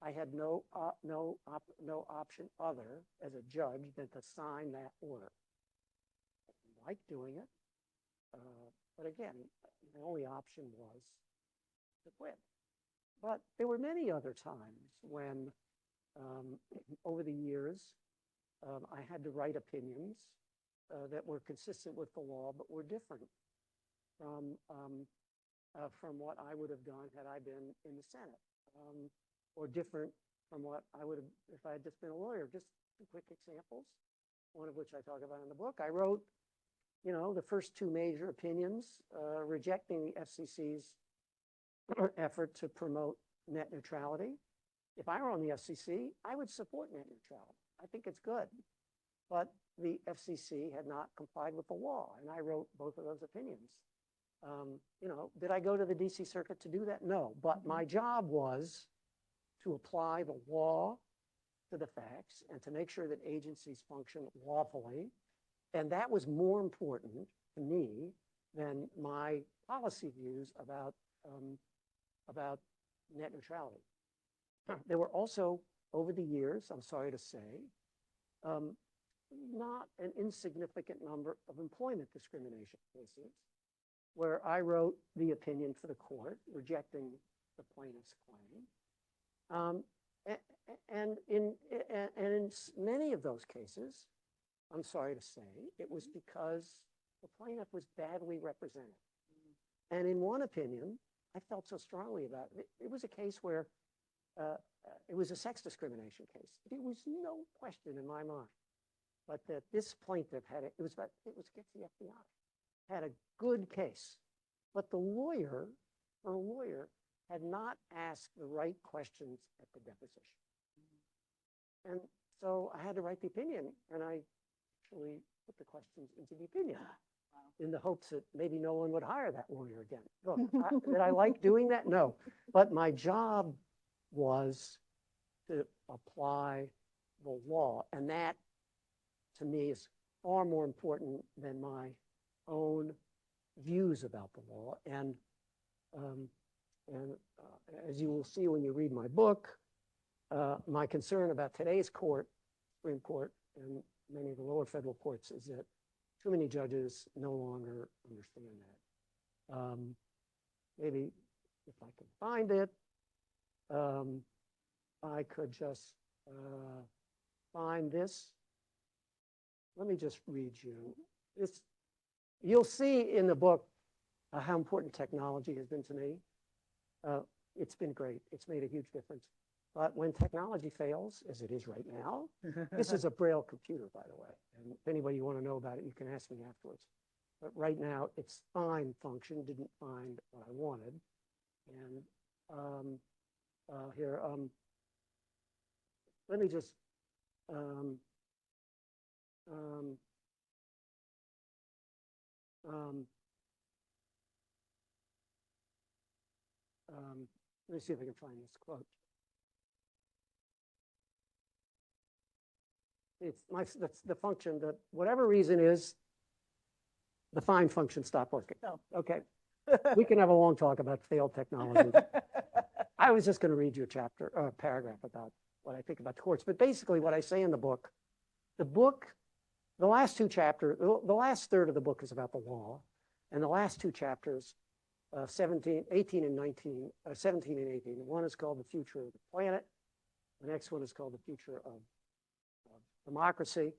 I had no option other as a judge than to sign that order. I liked doing it, but again, the only option was to quit. But there were many other times when, over the years, I had to write opinions that were consistent with the law, but were different from what I would have done had I been in the Senate, or different from what I would have if I had just been a lawyer. Just two quick examples, one of which I talk about in the book. I wrote, you know, the first two major opinions rejecting the FCC's effort to promote net neutrality. If I were on the FCC, I would support net neutrality. I think it's good. But the FCC had not complied with the law, and I wrote both of those opinions. You know, did I go to the DC Circuit to do that? No, but my job was to apply the law to the facts and to make sure that agencies function lawfully. And that was more important to me than my policy views about net neutrality. There were also, over the years, I'm sorry to say, not an insignificant number of employment discrimination cases where I wrote the opinion for the court rejecting the plaintiff's claim. And in many of those cases, I'm sorry to say, it was because the plaintiff was badly represented. And in one opinion, I felt so strongly about it. It was a case where it was a sex discrimination case. There was no question in my mind, but that this plaintiff it was against the FBI, had a good case, but her lawyer had not asked the right questions at the deposition. And so I had to write the opinion, and I actually put the questions into the opinion in the hopes that maybe no one would hire that lawyer again. Look, did I like doing that? No, but my job was to apply the law, and that to me is far more important than my own views about the law. And as you will see when you read my book, my concern about today's Supreme Court, and many of the lower federal courts is that too many judges no longer understand that. Maybe if I can find it, I could just find this. Let me just read you. You'll see in the book how important technology has been to me. It's been great. It's made a huge difference. But when technology fails, as it is right now, this is a Braille computer, by the way. And if anybody you want to know about it, you can ask me afterwards. But right now, its find function didn't find what I wanted. And here, let me just, um, um, let me see if I can find this quote. That's the function that, whatever reason is, the find function stopped working. No. Okay. We can have a long talk about failed technology. I was just going to read you a paragraph about what I think about the courts. But basically what I say in the book, the last two chapters, the last third of the book is about the law. And the last two chapters, 18 and 19, 17 and 18, one is called The Future of the Planet. The next one is called The Future of Democracy.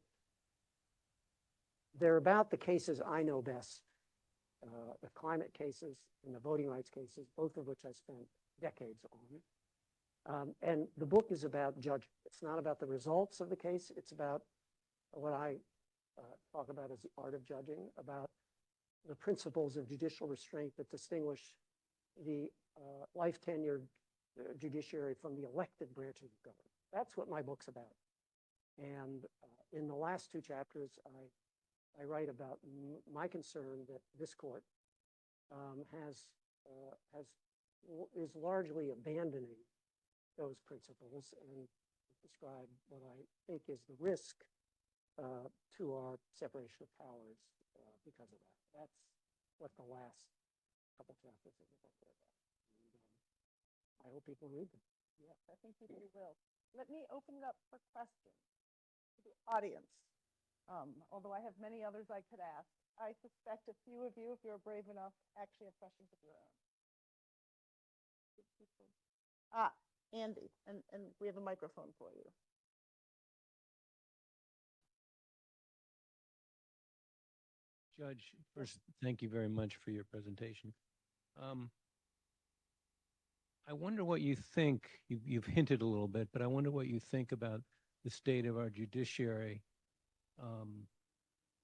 They're about the cases I know best, the climate cases and the voting rights cases, both of which I spent decades on. And the book is about judgment. It's not about the results of the case. It's about what I talk about as the art of judging, about the principles of judicial restraint that distinguish the life tenured judiciary from the elected branches of government. That's what my book's about. And in the last two chapters, I write about my concern that this court is largely abandoning those principles and describe what I think is the risk to our separation of powers because of that. That's what the last couple chapters of the book are about. And, I hope people read them. Yes, I think people will. Let me open it up for questions to the audience. Although I have many others I could ask, I suspect a few of you, if you're brave enough, actually have questions of your own. Andy, and we have a microphone for you. Judge, first, thank you very much for your presentation. I wonder what you think, you've hinted a little bit, but I wonder what you think about the state of our judiciary.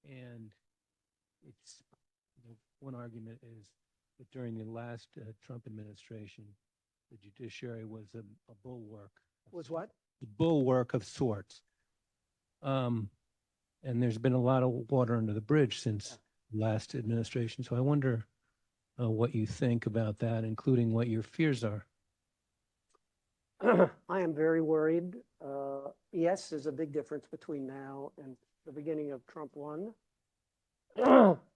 And it's, one argument is that during the last Trump administration, the judiciary was a bulwark. Was what? The bulwark of sorts. And there's been a lot of water under the bridge since last administration. So I wonder what you think about that, including what your fears are. I am very worried. Yes, there's a big difference between now and the beginning of Trump 1.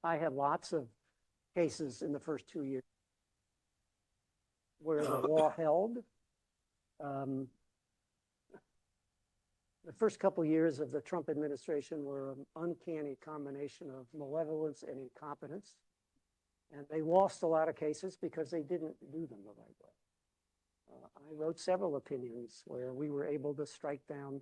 I had lots of cases in the first 2 years where the law held. The first couple years of the Trump administration were an uncanny combination of malevolence and incompetence. And they lost a lot of cases because they didn't do them the right way. I wrote several opinions where we were able to strike down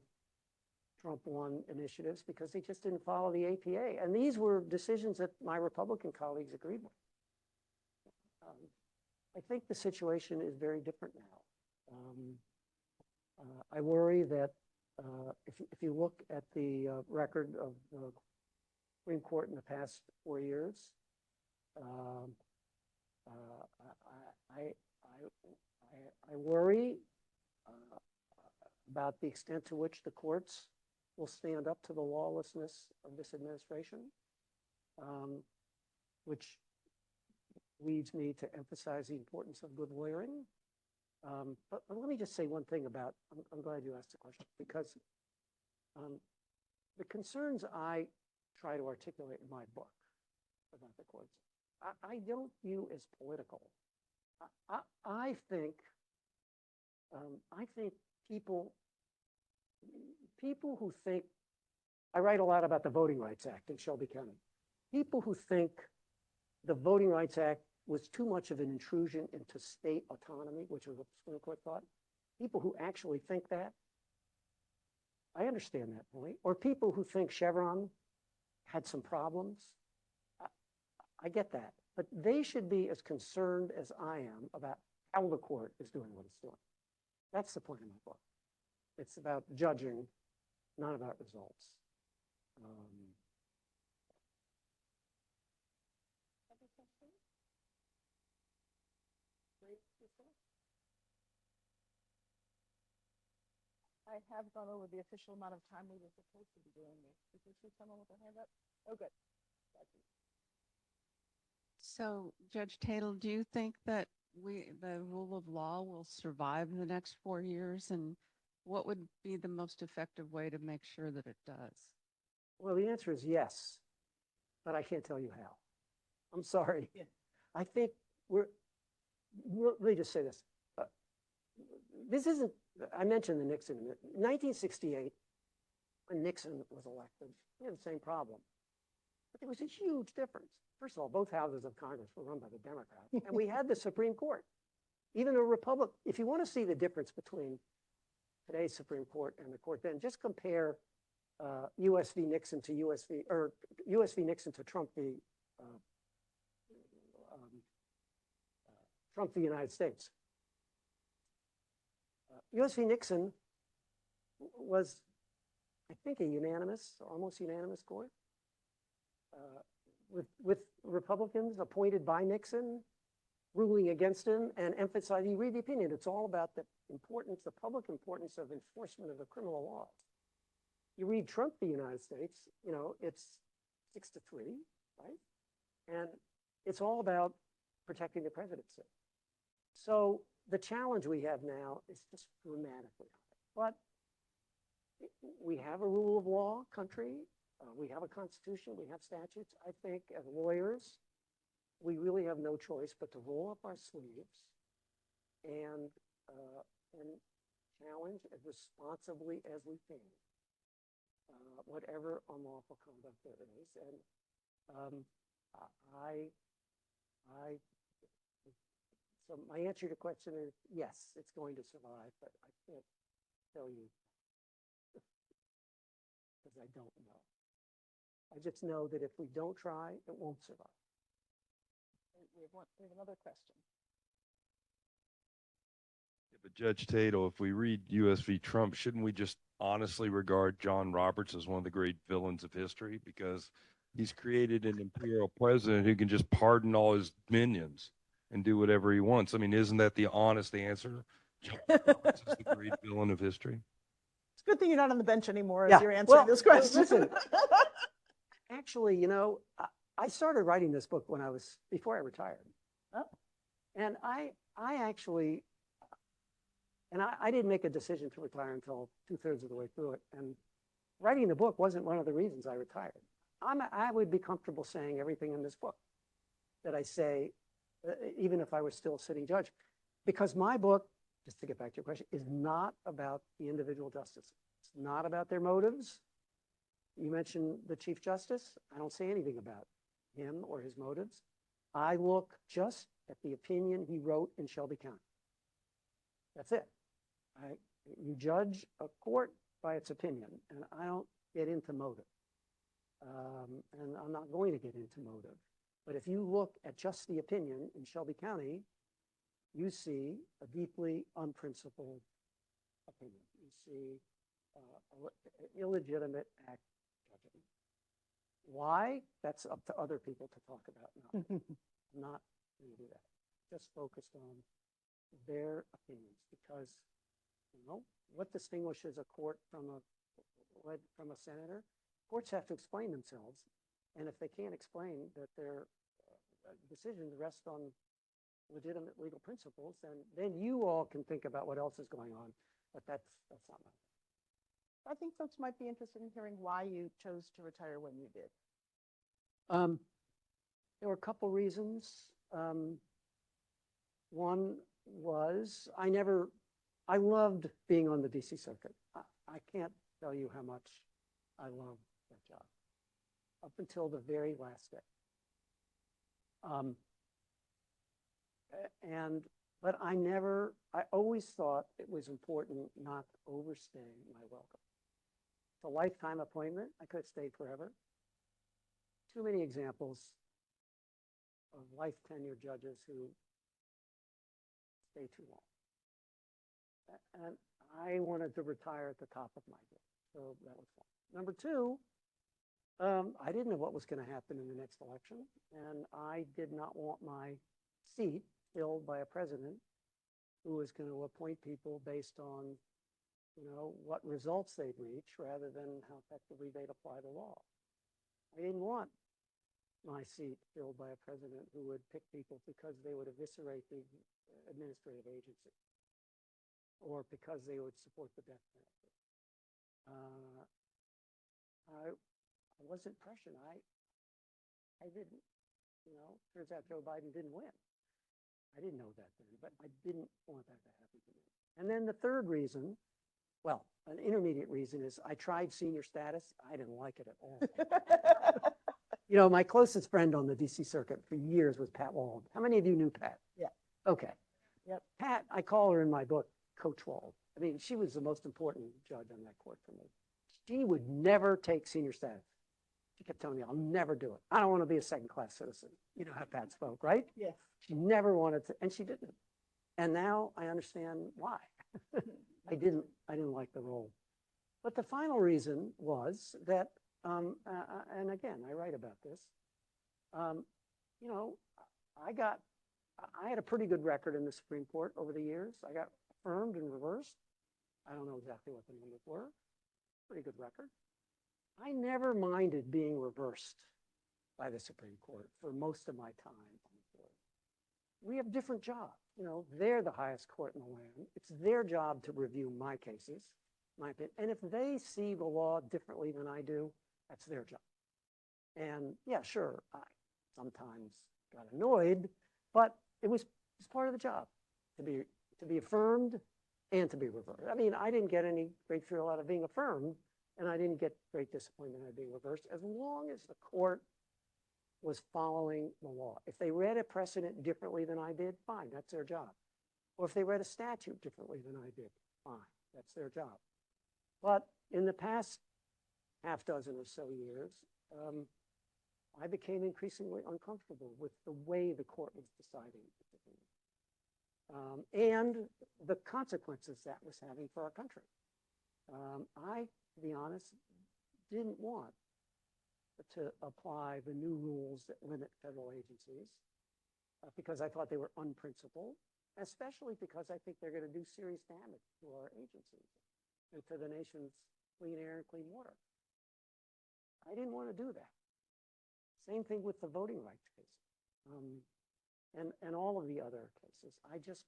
Trump 1 initiatives because they just didn't follow the APA. And these were decisions that my Republican colleagues agreed with. I think the situation is very different now. I worry that if you look at the record of the Supreme Court in the past 4 years, I worry about the extent to which the courts will stand up to the lawlessness of this administration, which leads me to emphasize the importance of good lawyering. But let me just say one thing about, I'm glad you asked the question, because the concerns I try to articulate in my book about the courts, I don't view as political. I think people who think, I write a lot about the Voting Rights Act in Shelby County. People who think the Voting Rights Act was too much of an intrusion into state autonomy, which is what the Supreme Court thought. People who actually think that, I understand that point. Or people who think Chevron had some problems, I get that. But they should be as concerned as I am about how the court is doing what it's doing. That's the point of my book. It's about judging, not about results. I have gone over the official amount of time we were supposed to be doing this. Did you see someone with a hand up? Oh, good. So, Judge Tatel, do you think that the rule of law will survive the next 4 years? And what would be the most effective way to make sure that it does? Well, the answer is yes, but I can't tell you how. I'm sorry. Yeah. I think let me just say this. This isn't, I mentioned the Nixon. 1968, when Nixon was elected, we had the same problem. But there was a huge difference. First of all, both houses of Congress were run by the Democrats, and we had the Supreme Court. Even a Republic, if you want to see the difference between today's Supreme Court and the court then, just compare US v. Nixon to US v. Nixon to Trump v. Trump v. United States. US v. Nixon was, I think, a unanimous, almost unanimous court, with Republicans appointed by Nixon, ruling against him, and emphasizing, you read the opinion, it's all about the importance, the public importance of enforcement of the criminal laws. You read Trump v. United States, you know, it's 6-3, right? And it's all about protecting the presidency. So the challenge we have now is just dramatically high. But we have a rule of law country. We have a constitution. We have statutes. I think as lawyers, we really have no choice but to roll up our sleeves and challenge as responsibly as we can whatever unlawful conduct there is. And so my answer to your question is yes, it's going to survive, but I can't tell you because I don't know. I just know that if we don't try, it won't survive. We have another question. Yeah, but Judge Tatel, if we read US v. Trump, shouldn't we just honestly regard John Roberts as one of the great villains of history? Because he's created an imperial president who can just pardon all his minions and do whatever he wants. I mean, isn't that the honest answer? John Roberts is the great villain of history. It's a good thing you're not on the bench anymore as Yeah, you're answering this question. listen. Actually, you know, I started writing this book before I retired. Oh. And I actually, and I didn't make a decision to retire until 2/3 of the way through it. And writing the book wasn't one of the reasons I retired. I would be comfortable saying everything in this book that I say, even if I was still a sitting judge, because my book, just to get back to your question, is not about the individual justices. It's not about their motives. You mentioned the Chief Justice. I don't say anything about him or his motives. I look just at the opinion he wrote in Shelby County. That's it. You judge a court by its opinion, and I don't get into motive. And I'm not going to get into motive. But if you look at just the opinion in Shelby County, you see a deeply unprincipled opinion. You see an illegitimate act of judging. Why? That's up to other people to talk about. No, I'm not going to do that. Just focused on their opinions, because you know what distinguishes a court from a senator? Courts have to explain themselves, and if they can't explain that their decisions rest on legitimate legal principles, then you all can think about what else is going on. But that's not my. I think folks might be interested in hearing why you chose to retire when you did. There were a couple reasons. One was I loved being on the DC circuit. I can't tell you how much I loved that job up until the very last day. But I always thought it was important not to overstay my welcome. It's a lifetime appointment. I could have stayed forever. Too many examples of life tenure judges who stay too long. and I wanted to retire at the top of my game. So that was one. Number two, I didn't know what was going to happen in the next election, and I did not want my seat filled by a president who was going to appoint people based on, what results they'd reach rather than how effectively they'd apply the law. I didn't want my seat filled by a president who would pick people because they would eviscerate the administrative agency or because they would support the death penalty. I wasn't prescient. I didn't, turns out Joe Biden didn't win. I didn't know that then, but I didn't want that to happen to me. And then the third reason, well, an intermediate reason is I tried senior status. I didn't like it at all. My closest friend on the DC circuit for years was Pat Wald. How many of you knew Pat? Yeah. Okay. Yep. Pat, I call her in my book, Coach Wald. I mean, she was the most important judge on that court for me. She would never take senior status. She kept telling me, I'll never do it. I don't want to be a second-class citizen. You know how Pat spoke, right? Yes. She never wanted to, and she didn't. And now I understand why. I didn't like the role. But the final reason was that, and again, I write about this, I had a pretty good record in the Supreme Court over the years. I got affirmed and reversed. I don't know exactly what the numbers were. Pretty good record. I never minded being reversed by the Supreme Court for most of my time on the court. We have different jobs. They're the highest court in the land. It's their job to review my cases, my opinion. And if they see the law differently than I do, that's their job. And yeah, sure, I sometimes got annoyed, but it's part of the job to be affirmed and to be reversed. I mean, I didn't get any great thrill out of being affirmed, and I didn't get great disappointment out of being reversed, as long as the court was following the law. If they read a precedent differently than I did, fine, that's their job. Or if they read a statute differently than I did, fine, that's their job. But in the past half dozen or so years, I became increasingly uncomfortable with the way the court was deciding, and the consequences that was having for our country. I, to be honest, didn't want to apply the new rules that limit federal agencies because I thought they were unprincipled, especially because I think they're going to do serious damage to our agencies and to the nation's clean air and clean water. I didn't want to do that. Same thing with the voting rights case, and all of the other cases. I just,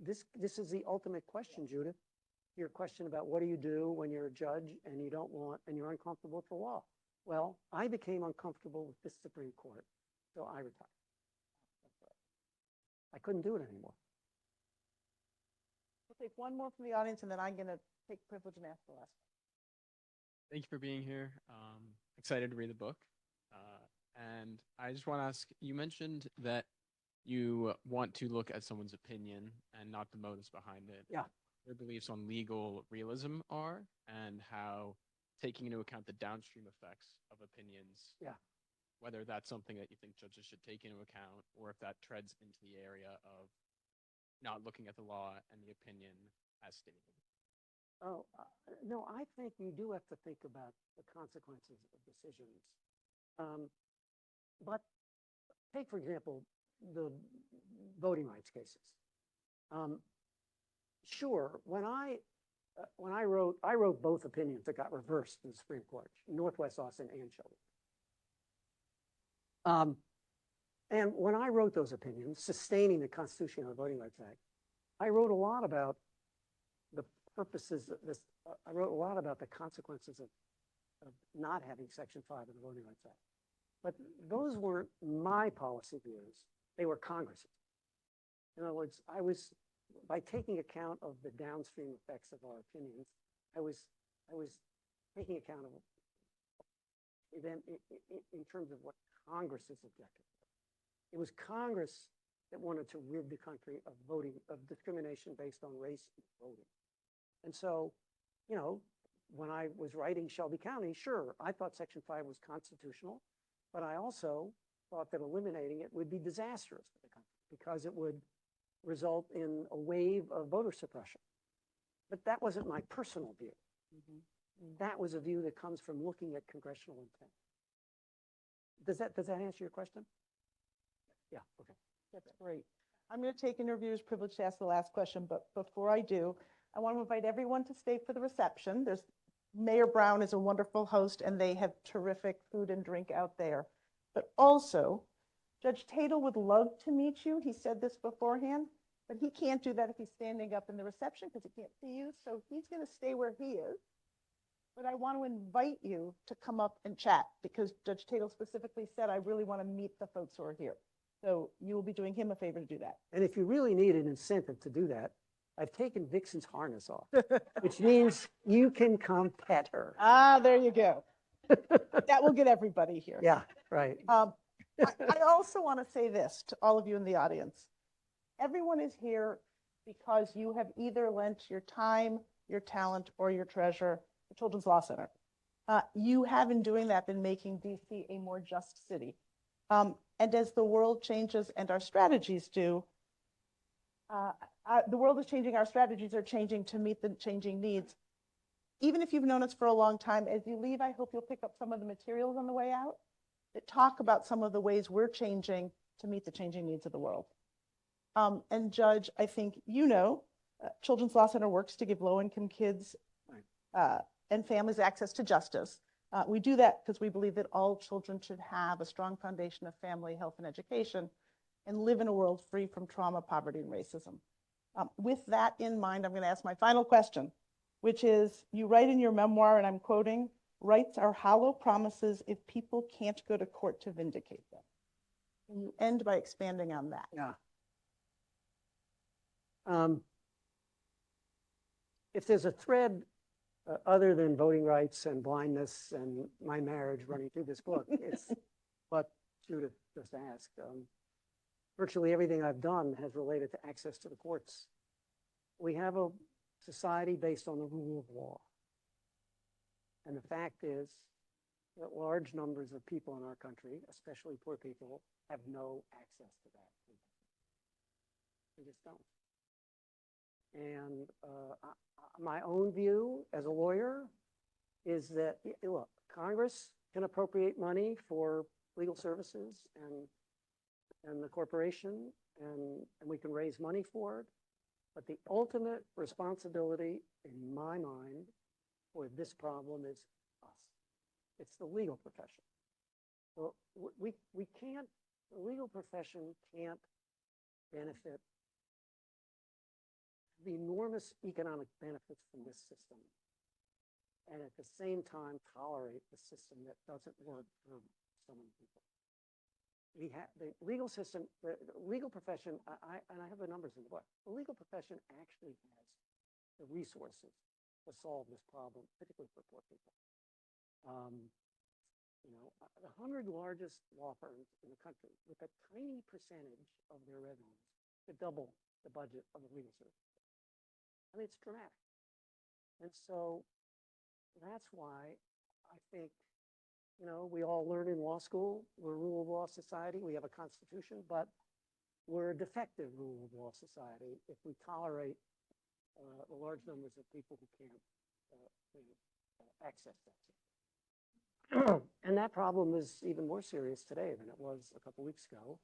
this is the ultimate question, Judith. Your question about what do you do when you're a judge and and you're uncomfortable with the law. Well, I became uncomfortable with this Supreme Court, so I retired. I couldn't do it anymore. We'll take one more from the audience, and then I'm going to take privilege and ask the last one. Thank you for being here. Excited to read the book. And I just want to ask, you mentioned that you want to look at someone's opinion and not the motives behind it. Yeah. Their beliefs on legal realism are, and how taking into account the downstream effects of opinions. Yeah. Whether that's something that you think judges should take into account, or if that treads into the area of not looking at the law and the opinion as stated. Oh, no, I think you do have to think about the consequences of decisions. But take, for example, the voting rights cases. Sure, when I wrote both opinions that got reversed in the Supreme Court, Northwest Austin and Shelby. And when I wrote those opinions, sustaining the Constitution of the Voting Rights Act, I wrote a lot about the purposes of this. I wrote a lot about the consequences of not having Section 5 of the Voting Rights Act. But those weren't my policy views. They were Congress's. In other words, by taking account of the downstream effects of our opinions, I was taking account of them in terms of what Congress's objective was. It was Congress that wanted to rid the country of discrimination based on race and voting. And so, when I was writing Shelby County, sure, I thought Section 5 was constitutional, but I also thought that eliminating it would be disastrous for the country because it would result in a wave of voter suppression. But that wasn't my personal view. That was a view that comes from looking at congressional intent. Does that answer your question? Yeah, okay. That's great. I'm going to take interviewers' privilege to ask the last question, but before I do, I want to invite everyone to stay for the reception. Mayor Brown is a wonderful host, and they have terrific food and drink out there. But also, Judge Tatel would love to meet you. He said this beforehand, but he can't do that if he's standing up in the reception because he can't see you. So he's going to stay where he is. But I want to invite you to come up and chat because Judge Tatel specifically said, I really want to meet the folks who are here. So you will be doing him a favor to do that. And if you really need an incentive to do that, I've taken Vixen's harness off, which means you can come pet her. Ah, there you go. That will get everybody here. Yeah, right. I also want to say this to all of you in the audience. Everyone is here because you have either lent your time, your talent, or your treasure to Children's Law Center. You have, in doing that, been making DC a more just city. And as the world changes and our strategies do, the world is changing, our strategies are changing to meet the changing needs. Even if you've known us for a long time, as you leave, I hope you'll pick up some of the materials on the way out that talk about some of the ways we're changing to meet the changing needs of the world. And Judge, I think Children's Law Center works to give low-income kids and families access to justice. We do that because we believe that all children should have a strong foundation of family, health, and education and live in a world free from trauma, poverty, and racism. With that in mind, I'm going to ask my final question, which is, you write in your memoir, and I'm quoting, "Rights are hollow promises if people can't go to court to vindicate them." And you end by expanding on that. Yeah. If there's a thread other than voting rights and blindness and my marriage running through this book, it's what Judith just asked. Virtually everything I've done has related to access to the courts. We have a society based on the rule of law. And the fact is that large numbers of people in our country, especially poor people, have no access to that. They just don't. And my own view as a lawyer is that, look, Congress can appropriate money for legal services and the corporation, and we can raise money for it. But the ultimate responsibility, in my mind, for this problem is us. It's the legal profession. So we can't, the legal profession can't benefit the enormous economic benefits from this system and at the same time tolerate the system that doesn't work for so many people. We have the legal system, the legal profession, and I have the numbers in the book, the legal profession actually has the resources to solve this problem, particularly for poor people. The 100 largest law firms in the country with a tiny percentage of their revenues to double the budget of the legal service. I mean, it's dramatic. And so that's why I think, we all learn in law school, we're a rule of law society, we have a constitution, but we're a defective rule of law society if we tolerate the large numbers of people who can't access that. And that problem is even more serious today than it was a couple weeks ago.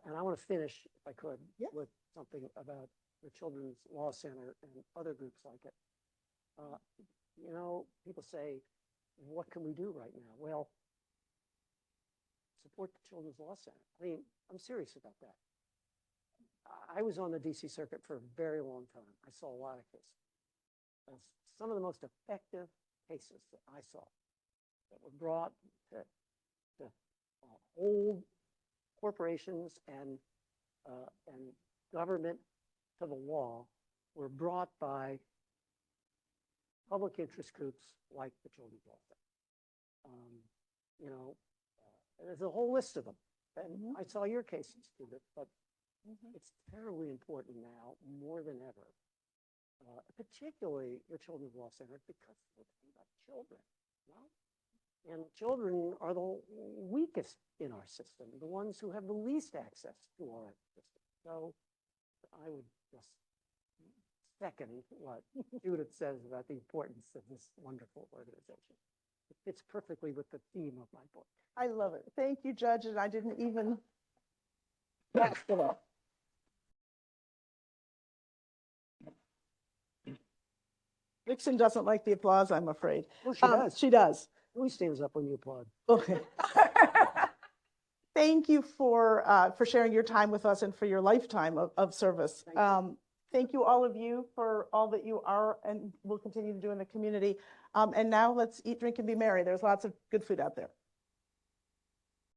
And I want to finish, if I could, with something about the Children's Law Center and other groups like it. People say, what can we do right now? Well, support the Children's Law Center. I mean, I'm serious about that. I was on the DC circuit for a very long time. I saw a lot of cases. Some of the most effective cases that I saw that were brought to hold corporations and government to the law were brought by public interest groups like the Children's Law Center. There's a whole list of them. And I saw your cases, Judith, but it's terribly important now, more than ever, particularly the Children's Law Center, because we're talking about children. And children are the weakest in our system, the ones who have the least access to our system. So I would just second what Judith says about the importance of this wonderful organization. It fits perfectly with the theme of my book. I love it. Thank you, Judge, and I didn't even ask for that. Vixen doesn't like the applause, I'm afraid. Oh, she does. She does. Always stands up when you applaud. Okay. Thank you for sharing your time with us and for your lifetime of service. Thank you. Thank you, all of you, for all that you are and will continue to do in the community. And now let's eat, drink, and be merry. There's lots of good food out there.